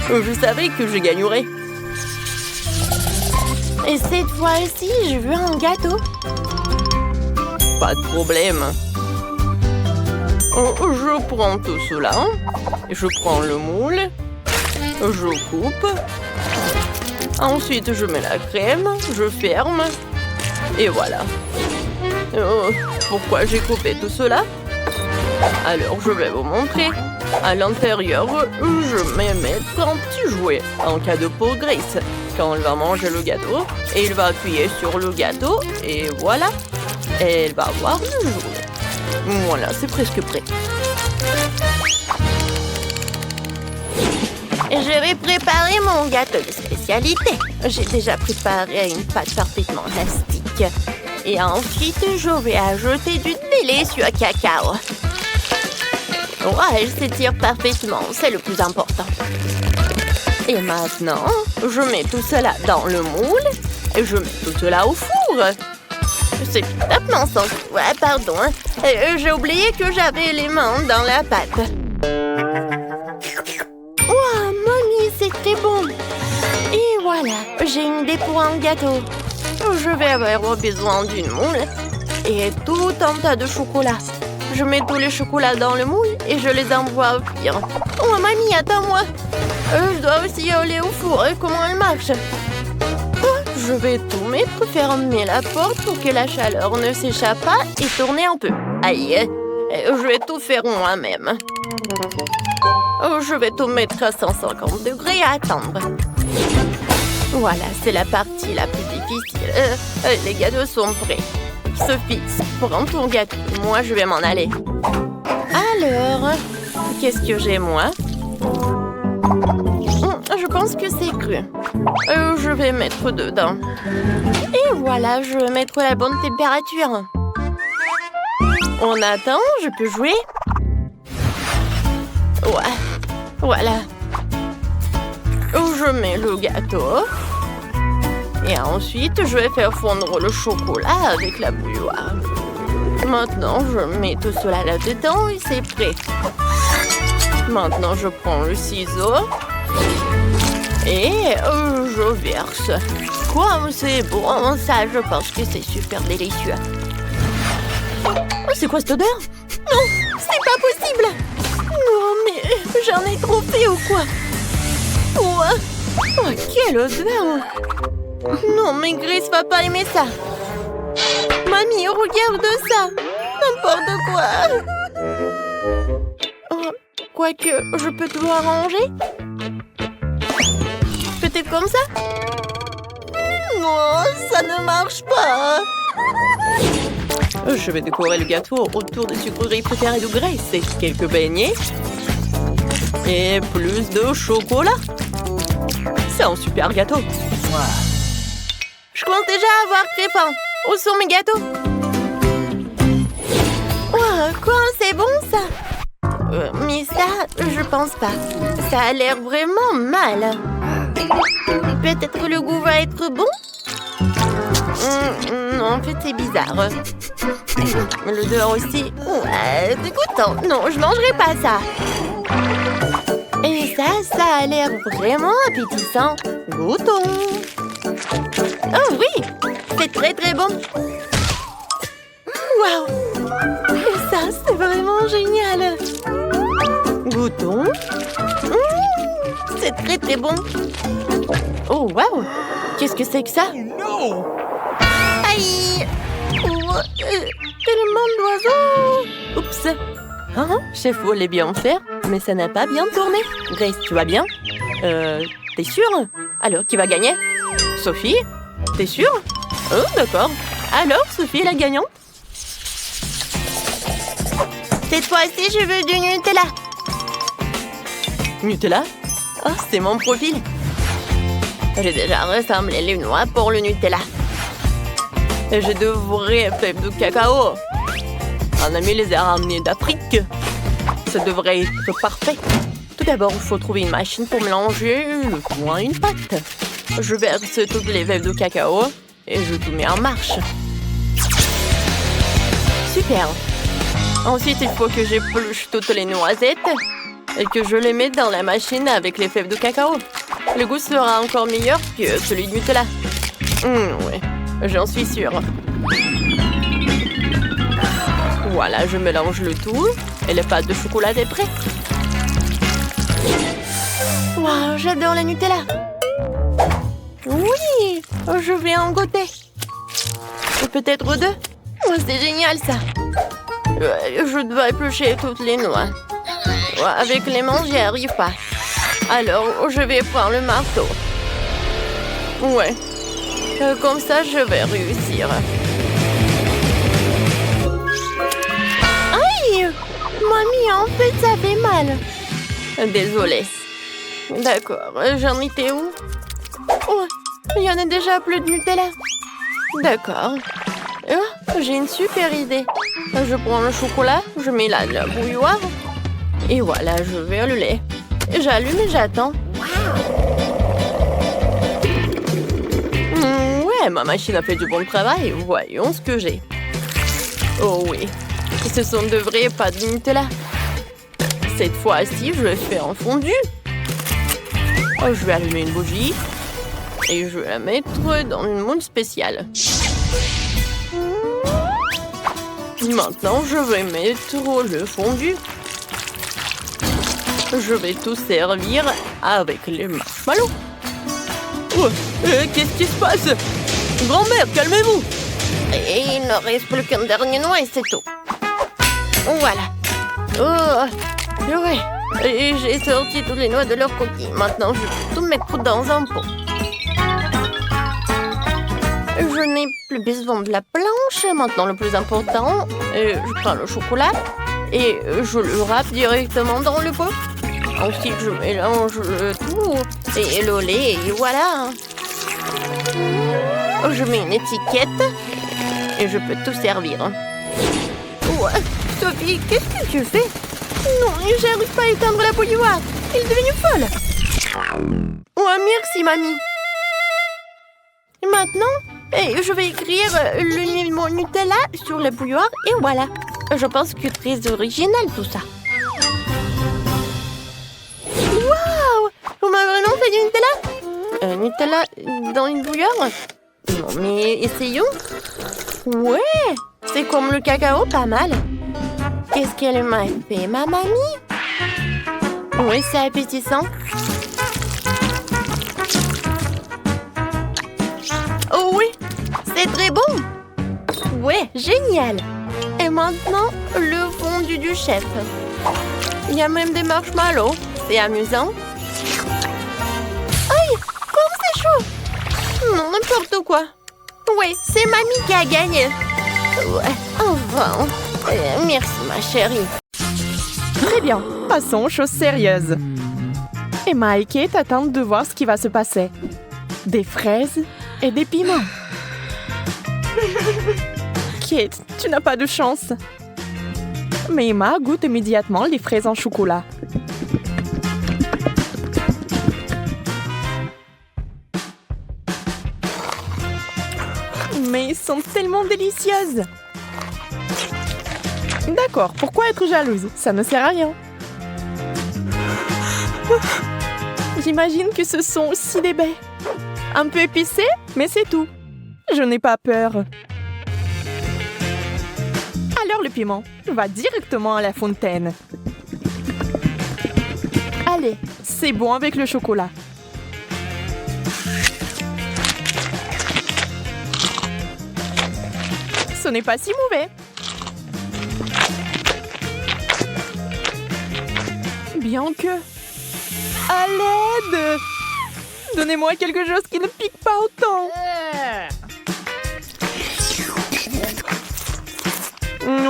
je savais que je gagnerais. Et cette fois-ci, je veux un gâteau. Pas de problème. Je prends tout cela. Je prends le moule. Je coupe. Ensuite, je mets la crème. Je ferme. Et voilà. Pourquoi j'ai coupé tout cela? Alors, je vais vous montrer. À l'intérieur, je vais mettre un petit jouet en cadeau pour Grace. Quand elle va manger le gâteau, elle va appuyer sur le gâteau et voilà. Elle va avoir le jouet. Voilà, c'est presque prêt. Je vais préparer mon gâteau de spécialité. J'ai déjà préparé une pâte parfaitement élastique. Et ensuite, je vais ajouter du délicieux cacao. Ouais, elle s'étire parfaitement, c'est le plus important. Et maintenant, je mets tout cela dans le moule et je mets tout cela au four. C'est complètement sans... Ouais, pardon. J'ai oublié que j'avais les mains dans la pâte. Wow, mamie, c'est très bon. Et voilà, j'ai une idée pour un gâteau. Je vais avoir besoin d'une moule et tout un tas de chocolat. Je mets tous les chocolats dans le moule et je les envoie au cuire. Oh, mamie, attends-moi. Je dois aussi aller au four. Comment elle marche? Je vais tout mettre, fermer la porte pour que la chaleur ne s'échappe pas et tourner un peu. Aïe, je vais tout faire moi-même. Je vais tout mettre à 150 degrés et attendre. Voilà, c'est la partie la plus difficile. Les gâteaux sont prêts. Sophie, prends ton gâteau. Moi, je vais m'en aller. Alors, qu'est-ce que j'ai, moi? Je pense que c'est cru. Je vais mettre dedans. Et voilà, je vais mettre la bonne température. On attend, je peux jouer? Ouais, voilà. Je mets le gâteau. Et ensuite, je vais faire fondre le chocolat avec la bouilloire. Maintenant, je mets tout cela là-dedans et c'est prêt. Maintenant, je prends le ciseau. Et je verse. Quoi, c'est bon, ça, je pense que c'est super délicieux. Oh, c'est quoi cette odeur? Non, c'est pas possible. Non, mais j'en ai trop fait ou quoi? Oh, quelle odeur! Non, mais Grace va pas aimer ça. Mamie, regarde ça. N'importe quoi. Oh, quoique, je peux tout arranger? Peut-être comme ça? Non, ça ne marche pas. Je vais décorer le gâteau autour des sucreries préférées de Grace. Et quelques beignets. Et plus de chocolat. C'est un super gâteau. Je commence déjà à avoir très faim. Où sont mes gâteaux? Oh, quoi, c'est bon ça? Mais ça, je pense pas. Ça a l'air vraiment mal. Peut-être le goût va être bon? Non, en fait, c'est bizarre. L'odeur aussi. Ouais, dégoûtant. Non, je mangerai pas ça. Et ça a l'air vraiment appétissant. Goûtons. Oh oui, c'est très très bon. Waouh! Et ça, c'est vraiment génial! Goûtons. C'est très très bon. Oh, waouh! Qu'est-ce que c'est que ça? No! Aïe! Tellement d'oiseaux! Oups! Hein? Chef voulait bien faire, mais ça n'a pas bien tourné. Grace, tu vas bien? T'es sûre? Alors, qui va gagner? Sophie? T'es sûre? Oh, d'accord. Alors, Sophie est la gagnante? Cette fois-ci, je veux du Nutella. Nutella? Oh, c'est mon profil. J'ai déjà rassemblé les noix pour le Nutella. Et je devrais faire du cacao. Un ami les a ramenés d'Afrique. Ça devrait être parfait. Tout d'abord, il faut trouver une machine pour mélanger le foin et une pâte. Je verse toutes les fèves de cacao et je tout mets en marche. Super. Ensuite, il faut que j'épluche toutes les noisettes et que je les mette dans la machine avec les fèves de cacao. Le goût sera encore meilleur que celui du Nutella. Oui, j'en suis sûre. Voilà, je mélange le tout et la pâte de chocolat est prête. Waouh, j'adore la Nutella. Oui, je vais en goûter. Et peut-être deux. Oh, c'est génial ça. Je dois éplucher toutes les noix. Avec les mains, j'y arrive pas. Alors, je vais prendre le marteau. Ouais. Comme ça, je vais réussir. Aïe! Mamie, en fait, ça fait mal. Désolée. D'accord, j'en étais où? Oh, il y en a déjà plus de Nutella. D'accord. Oh, j'ai une super idée. Je prends le chocolat, je mets là de la bouilloire. Et voilà, je vais le lait. J'allume et j'attends. Ouais, ma machine a fait du bon travail. Voyons ce que j'ai. Oh oui, ce sont de vrais pâtes de Nutella. Cette fois-ci, je vais faire un fondu. Je vais allumer une bougie et je vais la mettre dans une moule spéciale. Maintenant, je vais mettre le fondu. Je vais tout servir avec les marshmallows. Qu'est-ce qui se passe? Grand-mère, calmez-vous! Et il ne reste plus qu'un dernier noix et c'est tout. Voilà. Oh, Ouais. Et j'ai sorti toutes les noix de leur coquille. Maintenant, je vais tout mettre dans un pot. Je n'ai plus besoin de la planche. Maintenant, le plus important, je prends le chocolat et je le râpe directement dans le pot. Ensuite, je mélange le tout et le lait et voilà. Je mets une étiquette et je peux tout servir. Ouais. Sophie, qu'est-ce que tu fais? Non, j'arrive pas à éteindre la bouilloire. Elle est devenue folle. Ouais, merci, mamie. Et maintenant, je vais écrire le mot Nutella sur la bouilloire et voilà. Je pense que c'est très original tout ça. Waouh! Vous m'avez vraiment fait du Nutella? Nutella dans une bouilloire? Non, mais essayons. Ouais, c'est comme le cacao, pas mal. Qu'est-ce qu'elle m'a fait, ma mamie? Oui, c'est appétissant. Oh oui, c'est très bon. Ouais, génial. Et maintenant, le fondu du chef. Il y a même des marshmallows. C'est amusant. Aïe, comme c'est chaud. Non, n'importe quoi. Ouais, c'est mamie qui a gagné. Ouais, enfin. Merci, ma chérie. Très bien, passons aux choses sérieuses. Emma et Kate attendent de voir ce qui va se passer. Des fraises et des piments. Kate, tu n'as pas de chance. Mais Emma goûte immédiatement les fraises en chocolat. Mais elles sont tellement délicieuses. D'accord, pourquoi être jalouse? Ça ne sert à rien. J'imagine que ce sont aussi des baies. Un peu épicées, mais c'est tout. Je n'ai pas peur. le piment va directement à la fontaine. Allez, c'est bon avec le chocolat. Ce n'est pas si mauvais. Bien que... À l'aide! Donnez-moi quelque chose qui ne pique pas autant.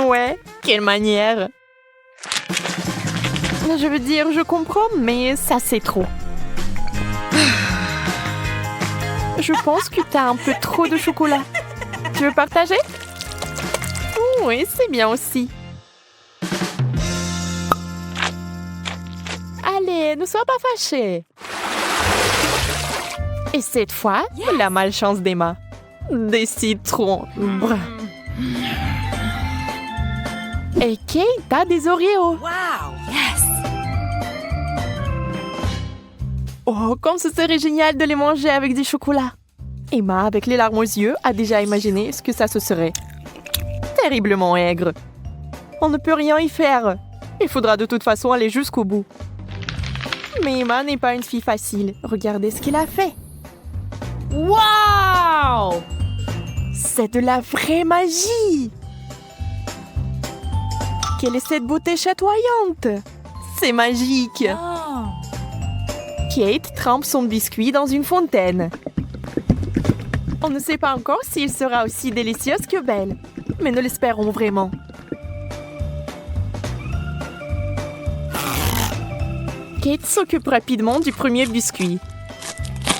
Ouais, quelle manière. Je veux dire, je comprends, mais ça c'est trop. Je pense que t'as un peu trop de chocolat. Tu veux partager? Oui, c'est bien aussi. Allez, ne sois pas fâchée. Et cette fois, la malchance d'Emma. Des citrons. Brr. Et Kate a des Oreos. Wow! Yes! Oh, comme ce serait génial de les manger avec du chocolat. Emma, avec les larmes aux yeux, a déjà imaginé ce que ça se serait. Terriblement aigre. On ne peut rien y faire. Il faudra de toute façon aller jusqu'au bout. Mais Emma n'est pas une fille facile. Regardez ce qu'il a fait. Wow! C'est de la vraie magie! Quelle est cette beauté chatoyante? C'est magique! Oh. Kate trempe son biscuit dans une fontaine. On ne sait pas encore s'il sera aussi délicieux que belle, mais nous l'espérons vraiment. Kate s'occupe rapidement du premier biscuit.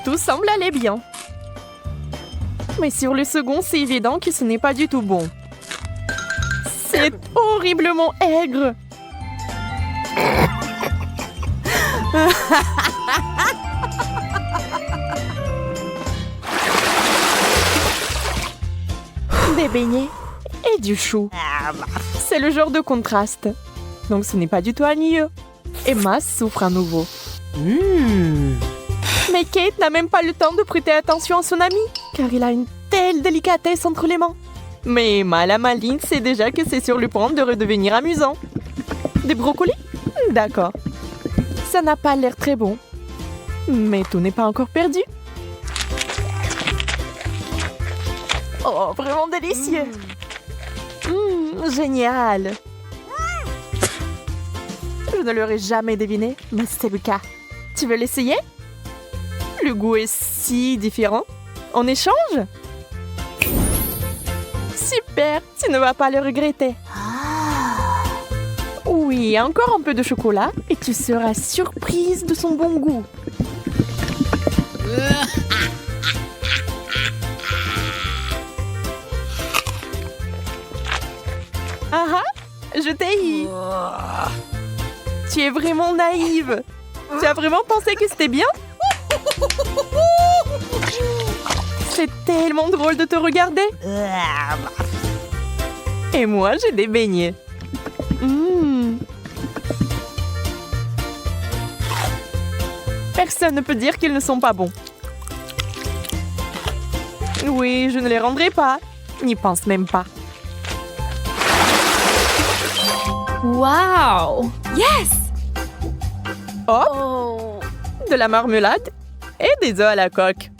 Tout semble aller bien. Mais sur le second, c'est évident que ce n'est pas du tout bon. C'est horriblement aigre. Des beignets et du chou. C'est le genre de contraste. Donc ce n'est pas du tout ennuyeux. Emma souffre à nouveau. Mais Kate n'a même pas le temps de prêter attention à son ami, car il a une telle délicatesse entre les mains. Mais Emma, la maligne, sait déjà que c'est sur le point de redevenir amusant. Des brocolis? D'accord. Ça n'a pas l'air très bon. Mais tout n'est pas encore perdu. Oh, vraiment délicieux. Génial. Je ne l'aurais jamais deviné, mais c'est le cas. Tu veux l'essayer? Le goût est si différent. On échange? Super, tu ne vas pas le regretter. Oui, encore un peu de chocolat et tu seras surprise de son bon goût. Ah ah, je t'ai eu. Tu es vraiment naïve. Tu as vraiment pensé que c'était bien? C'est tellement drôle de te regarder. Et moi, j'ai des beignets. Personne ne peut dire qu'ils ne sont pas bons. Oui, je ne les rendrai pas. N'y pense même pas. Wow! Yes! Hop, Oh! de la marmelade et des œufs à la coque.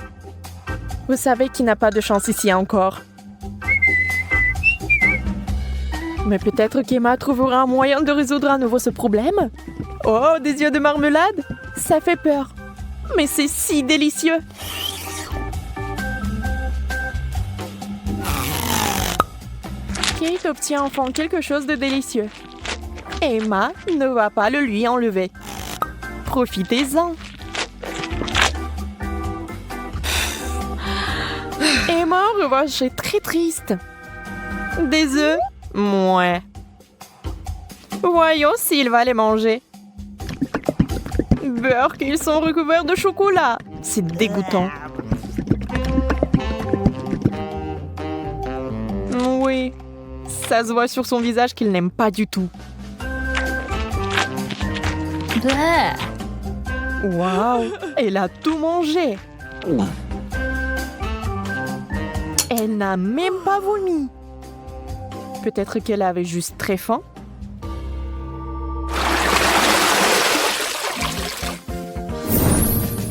Vous savez qu'il n'a pas de chance ici encore. Mais peut-être qu'Emma trouvera un moyen de résoudre à nouveau ce problème. Oh, des yeux de marmelade? Ça fait peur. Mais c'est si délicieux. Kate obtient enfin quelque chose de délicieux. Emma ne va pas le lui enlever. Profitez-en. Emma, en revanche, est très triste. Des œufs? Mouais. Voyons s'il va les manger. Beurre qu'ils sont recouverts de chocolat. C'est dégoûtant. Oui. Ça se voit sur son visage qu'il n'aime pas du tout. Waouh! Elle a tout mangé. Elle n'a même pas vomi. Peut-être qu'elle avait juste très faim.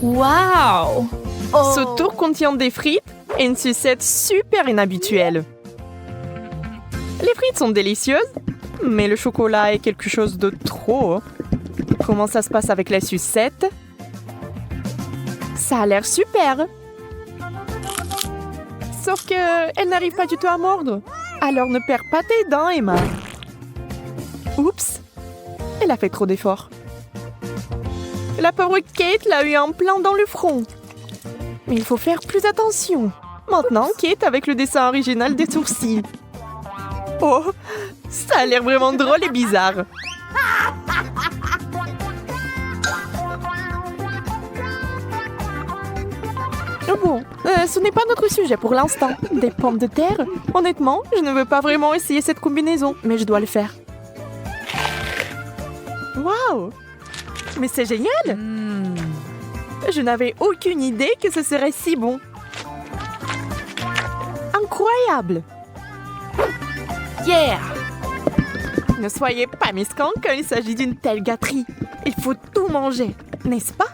Wow! Ce tour contient des frites et une sucette super inhabituelle. Les frites sont délicieuses, mais le chocolat est quelque chose de trop. Comment ça se passe avec la sucette? Ça a l'air super. Sauf que elle n'arrive pas du tout à mordre. Alors ne perds pas tes dents, Emma. Oups, elle a fait trop d'efforts. La pauvre Kate l'a eu en plein dans le front. Mais il faut faire plus attention. Maintenant, Kate avec le dessin original des sourcils. Oh, ça a l'air vraiment drôle et bizarre. Bon, ce n'est pas notre sujet pour l'instant. Des pommes de terre? Honnêtement, je ne veux pas vraiment essayer cette combinaison, mais je dois le faire. Waouh! Mais c'est génial! Je n'avais aucune idée que ce serait si bon. Incroyable! Yeah! Ne soyez pas mesquins quand il s'agit d'une telle gâterie. Il faut tout manger, n'est-ce pas?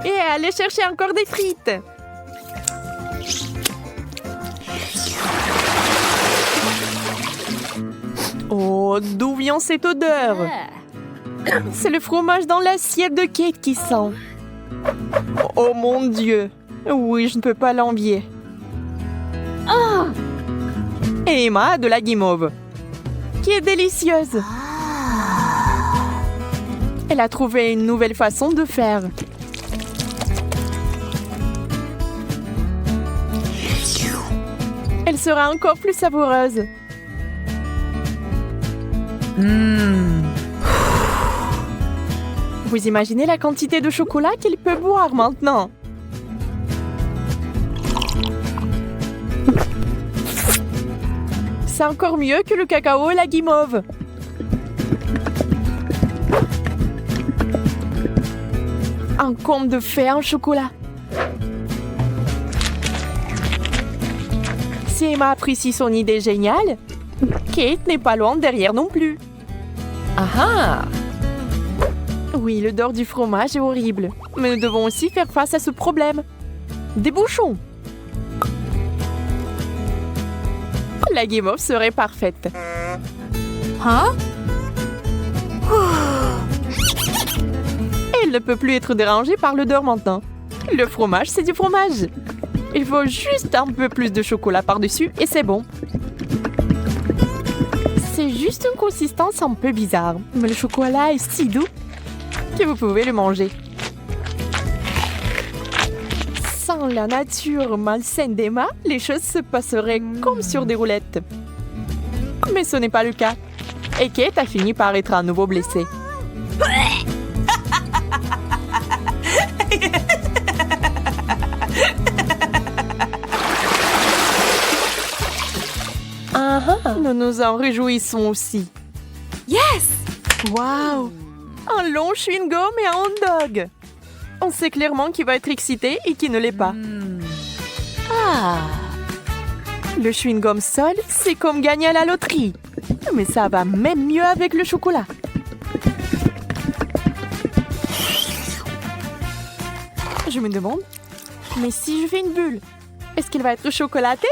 Et allez chercher encore des frites. Oh, d'où vient cette odeur? C'est le fromage dans l'assiette de Kate qui sent. Oh mon Dieu. Oui, je ne peux pas l'envier. Et Emma a de la guimauve, qui est délicieuse. Elle a trouvé une nouvelle façon de faire. Elle sera encore plus savoureuse. Vous imaginez la quantité de chocolat qu'elle peut boire maintenant? C'est encore mieux que le cacao et la guimauve. Un conte de fées en chocolat. Si Emma apprécie son idée géniale, Kate n'est pas loin derrière non plus. Ah ah! Oui, l'odeur du fromage est horrible, mais nous devons aussi faire face à ce problème. Des bouchons! La guimauve serait parfaite. Huh? Elle ne peut plus être dérangée par l'odeur maintenant. Le fromage, c'est du fromage. Il faut juste un peu plus de chocolat par-dessus et c'est bon. C'est juste une consistance un peu bizarre, mais le chocolat est si doux que vous pouvez le manger. Sans la nature malsaine d'Emma, les choses se passeraient comme sur des roulettes. Mais ce n'est pas le cas. Et Kate a fini par être à nouveau blessée. Nous nous en réjouissons aussi. Yes! Waouh! Un long chewing-gum et un hot dog. On sait clairement qui va être excité et qui ne l'est pas. Le chewing-gum seul, c'est comme gagner à la loterie. Mais ça va même mieux avec le chocolat. Je me demande, mais si je fais une bulle, est-ce qu'elle va être chocolatée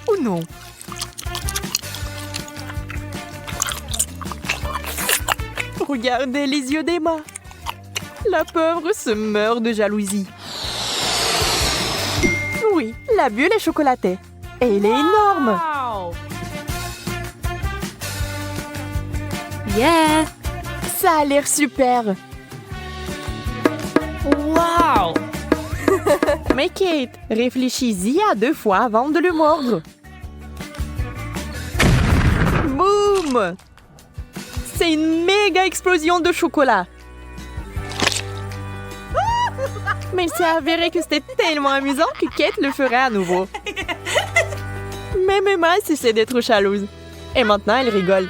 ou non? Regardez les yeux d'Emma. La pauvre se meurt de jalousie. Oui, la bulle est chocolatée. Et elle est énorme. Yeah! Ça a l'air super. Wow! Mais Kate, réfléchis-y à 2 fois avant de le mordre. Boum! C'est une méga explosion de chocolat. Mais il s'est avéré que c'était tellement amusant que Kate le ferait à nouveau. Même Emma cessait d'être jalouse. Et maintenant, elle rigole.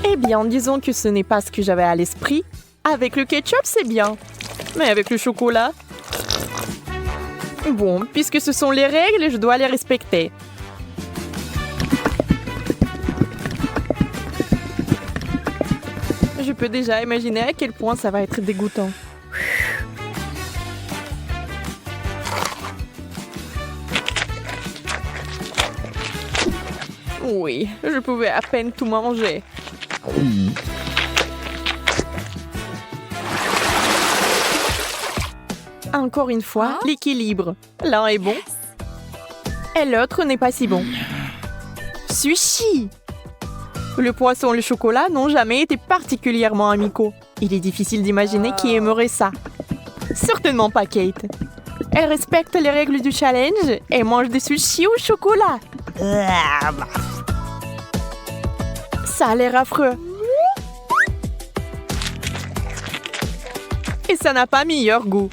Et bien, disons que ce n'est pas ce que j'avais à l'esprit. Avec le ketchup, c'est bien. Mais avec le chocolat... Bon, puisque ce sont les règles, je dois les respecter. Je peux déjà imaginer à quel point ça va être dégoûtant. Oui, je pouvais à peine tout manger. Encore une fois, l'équilibre. L'un est bon et l'autre n'est pas si bon. Sushi! Le poisson et le chocolat n'ont jamais été particulièrement amicaux. Il est difficile d'imaginer qui aimerait ça. Certainement pas Kate. Elle respecte les règles du challenge et mange des sushis au chocolat. Ça a l'air affreux. Et ça n'a pas meilleur goût.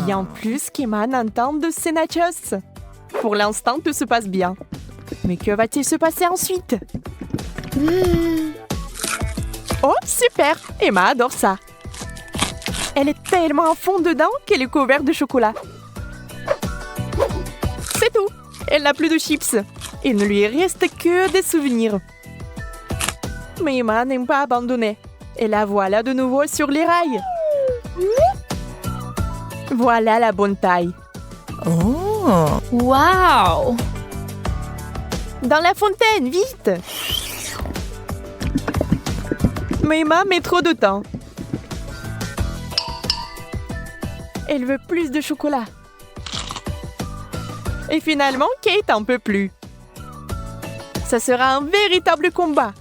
Bien plus qu'Emma n'entende de ces nachos. Pour l'instant, tout se passe bien. Mais que va-t-il se passer ensuite? Oh, super! Emma adore ça. Elle est tellement à fond dedans qu'elle est couverte de chocolat. C'est tout. Elle n'a plus de chips. Il ne lui reste que des souvenirs. Mais Emma n'aime pas abandonner. Et la voilà de nouveau sur les rails. Voilà la bonne taille. Wow! Dans la fontaine, vite! Mais Emma met trop de temps. Elle veut plus de chocolat. Et finalement, Kate en peut plus. Ça sera un véritable combat.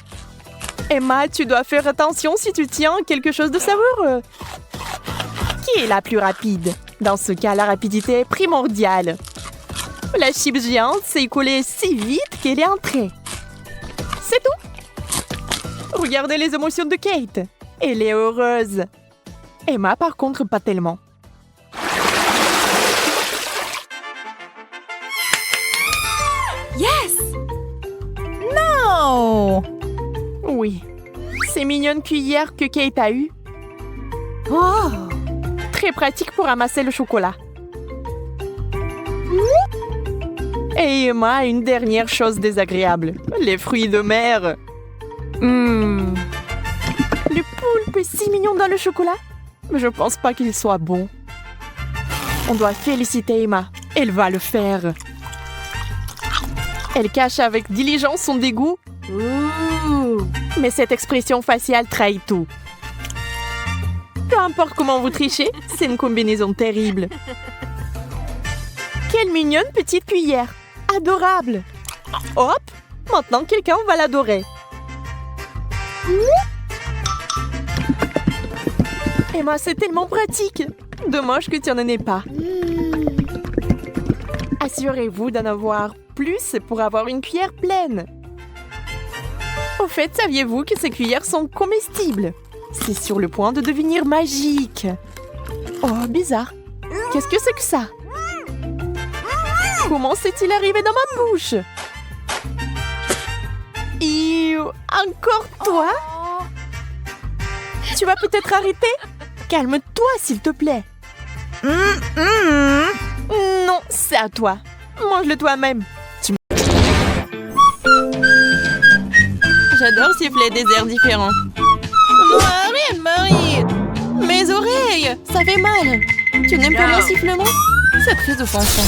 Emma, tu dois faire attention si tu tiens quelque chose de savoureux. Qui est la plus rapide? Dans ce cas, la rapidité est primordiale. La chips géante s'est écoulée si vite qu'elle est entrée. C'est tout. Regardez les émotions de Kate. Elle est heureuse. Emma, par contre, pas tellement. Yes! Oh! Oui. Ces mignonnes cuillères que Kate a eues. Oh! Très pratique pour amasser le chocolat. Et Emma a une dernière chose désagréable. Les fruits de mer. Le poulpe est si mignon dans le chocolat. Mais je pense pas qu'il soit bon. On doit féliciter Emma. Elle va le faire. Elle cache avec diligence son dégoût. Mais cette expression faciale trahit tout. Peu importe comment vous trichez, c'est une combinaison terrible. Quelle mignonne petite cuillère. Adorable. Hop, maintenant quelqu'un va l'adorer. Emma, c'est tellement pratique. Dommage que tu n'en aies pas. Assurez-vous d'en avoir plus pour avoir une cuillère pleine. Au fait, saviez-vous que ces cuillères sont comestibles? C'est sur le point de devenir magique. Oh, bizarre. Qu'est-ce que c'est que ça? Comment s'est-il arrivé dans ma bouche? Encore toi? Tu vas peut-être arrêter? Calme-toi, s'il te plaît. Non, c'est à toi. Mange-le toi-même. J'adore siffler des airs différents. Non, arrête, Marie! Mes oreilles! Ça fait mal! Tu n'aimes pas mon sifflement? C'est très offensant.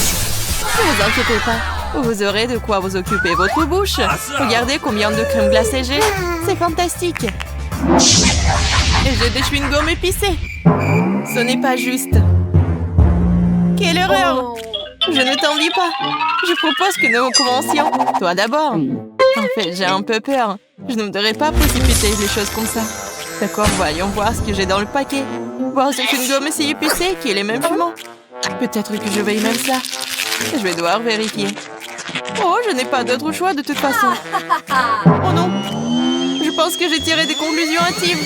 Ne vous inquiétez pas. Vous aurez de quoi vous occuper votre bouche. Regardez combien de crème glacée j'ai. C'est fantastique. Et j'ai des chewing-gums épicés. Ce n'est pas juste. Quelle horreur! Je ne t'envie pas. Je propose que nous commencions. Toi d'abord. En fait, j'ai un peu peur. Je ne devrais pas précipiter les choses comme ça. D'accord, voyons voir ce que j'ai dans le paquet. Voir ce chewing-gum si épicé qu'il est même fumant. Peut-être que je vais même ça. Je vais devoir vérifier. Oh, je n'ai pas d'autre choix de toute façon. Oh non. Je pense que j'ai tiré des conclusions hâtives.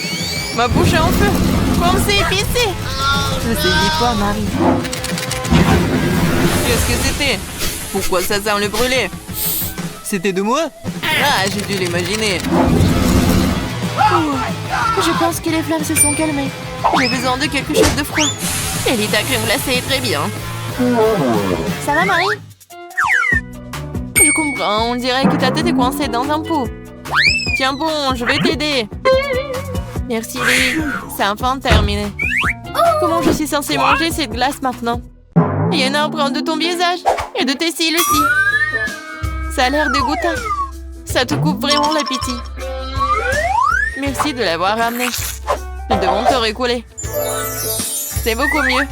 Ma bouche est en feu. Comme c'est épicé. Je sais ni quoi, Marie. Qu'est-ce que c'était? Pourquoi ça sent le brûlé? C'était de moi? Ah, j'ai dû l'imaginer. Je pense que les flammes se sont calmées. J'ai besoin de quelque chose de froid. Ellie, ta crème glacée est très bien. Ça va, Marie? Je comprends, on dirait que ta tête est coincée dans un pot. Tiens bon, je vais t'aider. Merci, Ellie. C'est enfin terminé. Comment je suis censée manger cette glace maintenant? Il y a une empreinte de ton visage et de tes cils aussi. Ça a l'air dégoûtant. Ça te coupe vraiment l'appétit. Merci de l'avoir ramené. Nous devons te recoller. C'est beaucoup mieux.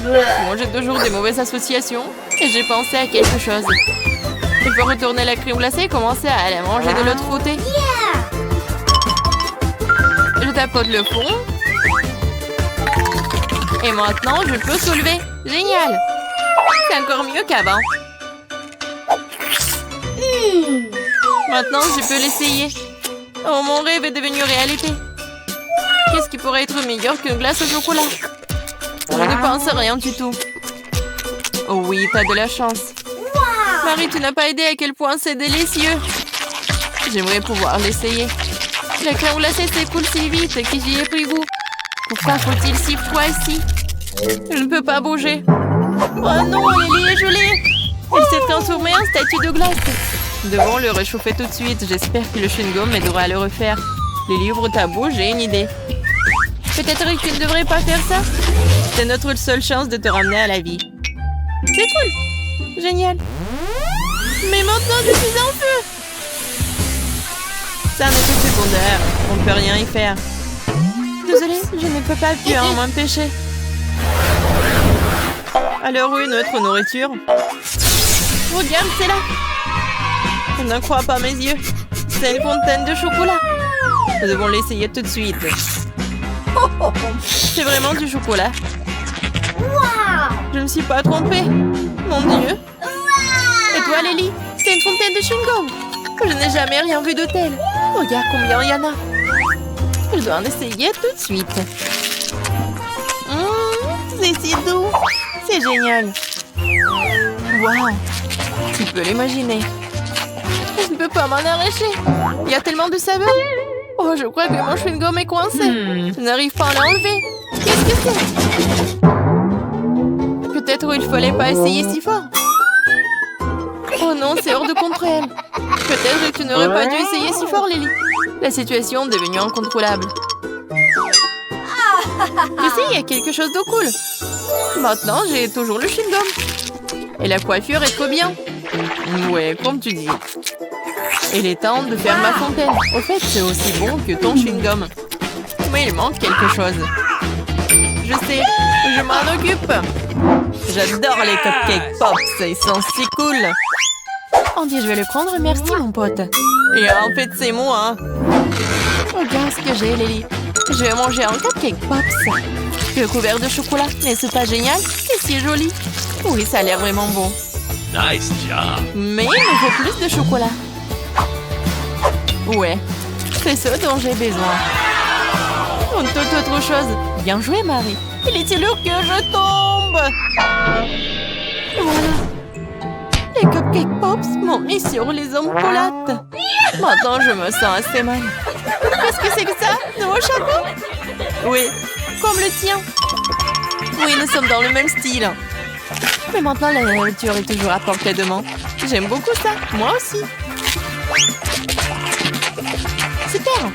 Bon, j'ai toujours des mauvaises associations et j'ai pensé à quelque chose. Il faut retourner la crème glacée et commencer à la manger de l'autre côté. Je tapote le fond. Et maintenant, je peux soulever. Génial! C'est encore mieux qu'avant. Maintenant, je peux l'essayer. Oh, mon rêve est devenu réalité. Qu'est-ce qui pourrait être meilleur qu'une glace au chocolat? Je ne pense à rien du tout. Oh oui, t'as de la chance. Marie, tu n'as pas aidé à quel point c'est délicieux. J'aimerais pouvoir l'essayer. La crème glacée s'écoule si vite que j'y ai pris goût. Pourquoi faut-il si froid ici? Je ne peux pas bouger. Oh non, Ellie est gelée. Elle s'est transformée en statue de glace. Nous devons le réchauffer tout de suite. J'espère que le chewing-gum m'aidera à le refaire. Lily, ouvre ta bouche, j'ai une idée. Peut-être que tu ne devrais pas faire ça. C'est notre seule chance de te ramener à la vie. C'est cool. Génial. Mais maintenant, je suis en feu. Ça n'est que secondaire. On ne peut rien y faire. Désolée, je ne peux pas plus m'empêcher. Alors où est notre nourriture? Regarde, c'est là. Je n'en crois pas mes yeux. C'est une fontaine de chocolat. Nous devons l'essayer tout de suite. C'est vraiment du chocolat. Je ne me suis pas trompée. Mon Dieu. Et toi, Lily? C'est une fontaine de chewing-gum. Je n'ai jamais rien vu de tel. Regarde combien il y en a. Je dois en essayer tout de suite. C'est si doux. C'est génial. Waouh. Tu peux l'imaginer. Je ne peux pas m'en arracher. Il y a tellement de saveur. Oh, je crois que mon chewing-gum est coincé. Je n'arrive pas à l'enlever. Qu'est-ce que c'est? Peut-être il fallait pas essayer si fort. Oh non, c'est hors de contrôle. Peut-être que tu n'aurais pas dû essayer si fort, Lily. La situation est devenue incontrôlable. Ici, il y a quelque chose de cool. Maintenant, j'ai toujours le chewing-gum. Et la coiffure est trop bien. Ouais, comme tu dis. Il est temps de faire ma fontaine. Au fait, c'est aussi bon que ton chewing-gum. Mais il manque quelque chose. Je sais, je m'en occupe. J'adore les cupcakes pops, ils sont si cool. On dit je vais le prendre, merci mon pote. Et en fait, c'est moi. Regarde ce que j'ai, Lily. Je vais manger un cupcake pops. Recouvert de chocolat, n'est-ce pas génial? C'est si joli. Oui, ça a l'air vraiment bon. Nice job. Mais il me faut plus de chocolat. Ouais, c'est ce dont j'ai besoin. Une toute autre chose. Bien joué, Marie. Il est l'heure que je tombe. Voilà. Les cupcake pops m'ont mis sur les omoplates. Maintenant, je me sens assez mal. Qu'est-ce que c'est que ça? De mon chapeau? Oui, comme le tien. Oui, nous sommes dans le même style. Mais maintenant, la nourriture est toujours à portée de main. J'aime beaucoup ça. Moi aussi. Super.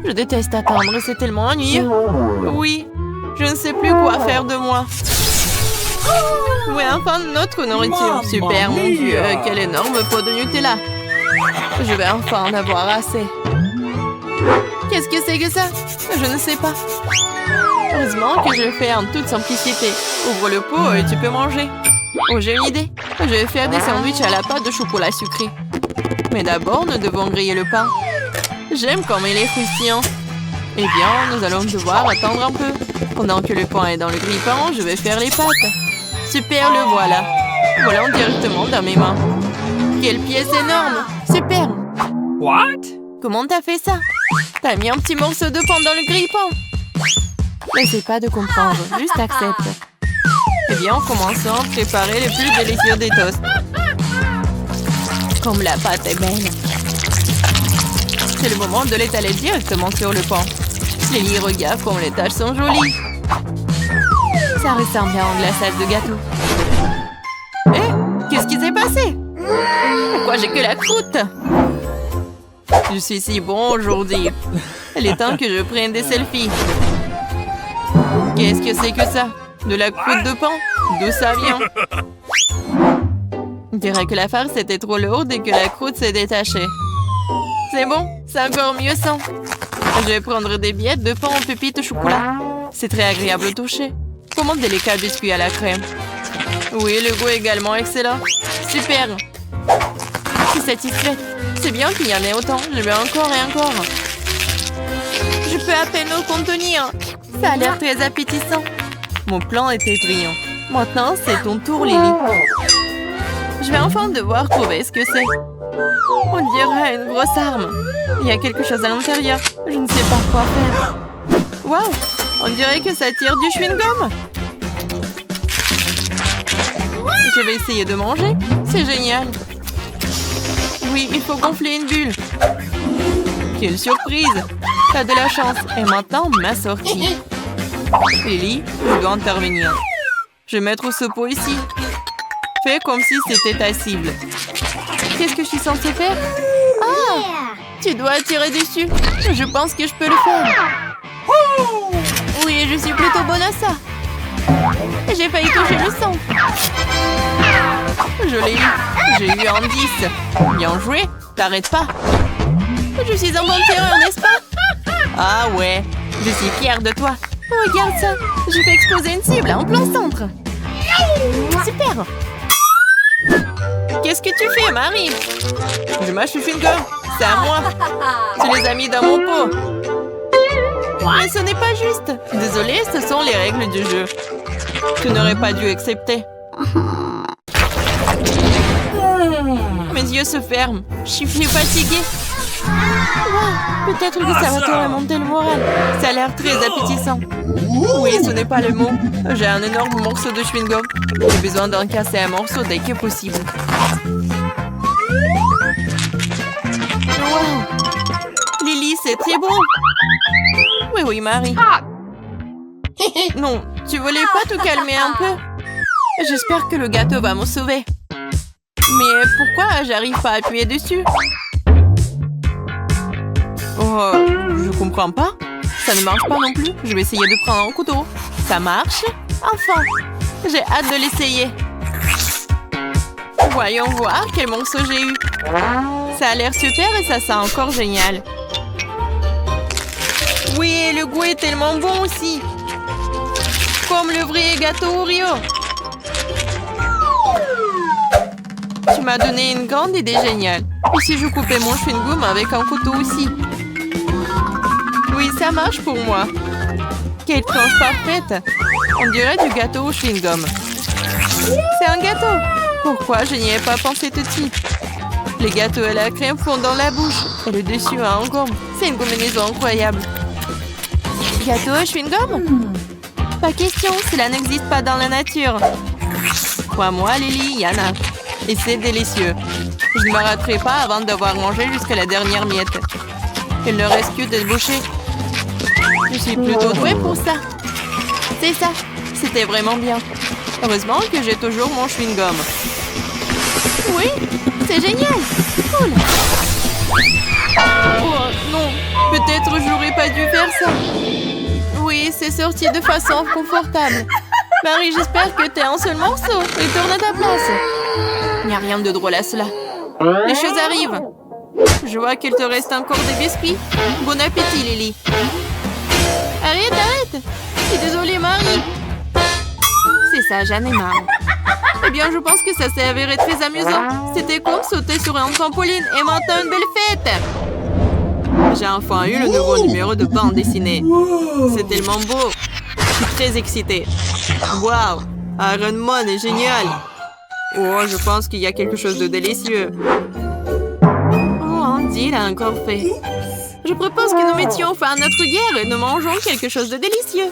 Je déteste attendre, c'est tellement ennuyeux. Oui, je ne sais plus quoi faire de moi. Oui, enfin, notre nourriture. Super, mon Dieu, quel énorme pot de Nutella. Je vais enfin en avoir assez. Qu'est-ce que c'est que ça? Je ne sais pas. Heureusement que je le fais en toute simplicité. Ouvre le pot et tu peux manger. Oh, j'ai une idée. Je vais faire des sandwichs à la pâte de chocolat sucré. Mais d'abord, nous devons griller le pain. J'aime comme il est croustillant. Eh bien, nous allons devoir attendre un peu. Pendant que le pain est dans le grille-pain, je vais faire les pâtes. Super, le voilà. Voilà directement dans mes mains. Quelle pièce énorme. Super. What? Comment t'as fait ça? T'as mis un petit morceau de pain dans le grille-pain. N'essaie pas de comprendre, juste accepte. Eh bien, commençons à préparer les plus délicieux des toasts. Comme la pâte est belle. C'est le moment de l'étaler directement sur le pain. Lily, regarde comme les taches sont jolies. Ça ressemble à un glaçage de gâteau. Qu'est-ce qui s'est passé? Pourquoi j'ai que la croûte? Je suis si bon aujourd'hui. Il est temps que je prenne des selfies. Qu'est-ce que c'est que ça? De la croûte de pain? D'où ça vient? On dirait que la farce était trop lourde et que la croûte s'est détachée. C'est bon, c'est encore mieux sans. Je vais prendre des billettes de pain en pépites au chocolat. C'est très agréable au toucher. Comment délicat biscuit à la crème. Oui, le goût est également excellent. Super. Je suis satisfaite. C'est bien qu'il y en ait autant. Je veux encore et encore. Je peux à peine le contenir. Ça a l'air très appétissant. Mon plan était brillant. Maintenant, c'est ton tour, Lily. Je vais enfin devoir trouver ce que c'est. On dirait une grosse arme. Il y a quelque chose à l'intérieur. Je ne sais pas quoi faire. Waouh! On dirait que ça tire du chewing-gum. Je vais essayer de manger. C'est génial. Oui, il faut gonfler une bulle. Quelle surprise! T'as de la chance. Et maintenant, ma sortie. Lily, je dois intervenir. Je vais mettre ce pot ici. Fais comme si c'était ta cible. Qu'est-ce que je suis censée faire? Ah! Tu dois tirer dessus. Je pense que je peux le faire. Oui, je suis plutôt bonne à ça. J'ai failli toucher le sang. Je l'ai eu. J'ai eu un 10. Bien joué. T'arrêtes pas. Je suis un bon tireur, n'est-ce pas? Ah ouais. Je suis fière de toi. Regarde ça. J'ai fait exploser une cible en plein centre. Super. Qu'est-ce que tu fais, Marie? Je mâche le chewing-gum. C'est à moi. Tu les as mis dans mon pot. Mais ce n'est pas juste. Désolée, ce sont les règles du jeu. Tu n'aurais pas dû accepter. Mes yeux se ferment. Je suis fatiguée. Wow, peut-être que ça va te remonter le moral. Ça a l'air très appétissant. Oui, ce n'est pas le mot. J'ai un énorme morceau de chewing-gum. J'ai besoin d'en casser un morceau dès que possible. Wow. Lily, c'est très bon. Oui, oui, Marie. Non, tu voulais pas te calmer un peu? J'espère que le gâteau va me sauver. Mais pourquoi j'arrive pas à appuyer dessus? Oh, je comprends pas. Ça ne marche pas non plus. Je vais essayer de prendre un couteau. Ça marche? Enfin, j'ai hâte de l'essayer. Voyons voir quel morceau j'ai eu. Ça a l'air super et ça sent encore génial. Oui, le goût est tellement bon aussi. Comme le vrai gâteau Oreo. Tu m'as donné une grande idée géniale. Et si je coupais mon chewing-gum avec un couteau aussi? Oui, ça marche pour moi. Quelle tranche parfaite. On dirait du gâteau au chewing-gum. C'est un gâteau. Pourquoi je n'y ai pas pensé tout de suite? Les gâteaux et la crème fondent dans la bouche. Et le dessus a un gomme. C'est une combinaison incroyable. Gâteau au chewing-gum? Pas question, cela n'existe pas dans la nature. Crois-moi, Lily, il y en a. Et c'est délicieux. Je ne m'arrêterai pas avant d'avoir mangé jusqu'à la dernière miette. Il ne reste que de boucher. Je suis plutôt douée pour ça. C'est ça. C'était vraiment bien. Heureusement que j'ai toujours mon chewing-gum. Oui, c'est génial. Cool. Oh non, peut-être j'aurais pas dû faire ça. Oui, c'est sorti de façon confortable. Marie, j'espère que t'es un seul morceau. Et tourne à ta place. Il n'y a rien de drôle à cela. Les choses arrivent. Je vois qu'il te reste encore des biscuits. Bon appétit, Lily. Arrête, arrête. Je suis désolée, Marie. C'est ça, j'en ai marre. Eh bien, je pense que ça s'est avéré très amusant. C'était comme sauter sur un trampoline et maintenant une belle fête. J'ai enfin eu le nouveau numéro de bande dessinée. C'est tellement beau. Je suis très excitée. Waouh, Iron Man est génial. Oh, je pense qu'il y a quelque chose de délicieux. Oh, Andy l'a encore fait. Je propose que nous mettions fin à notre guerre et nous mangeons quelque chose de délicieux.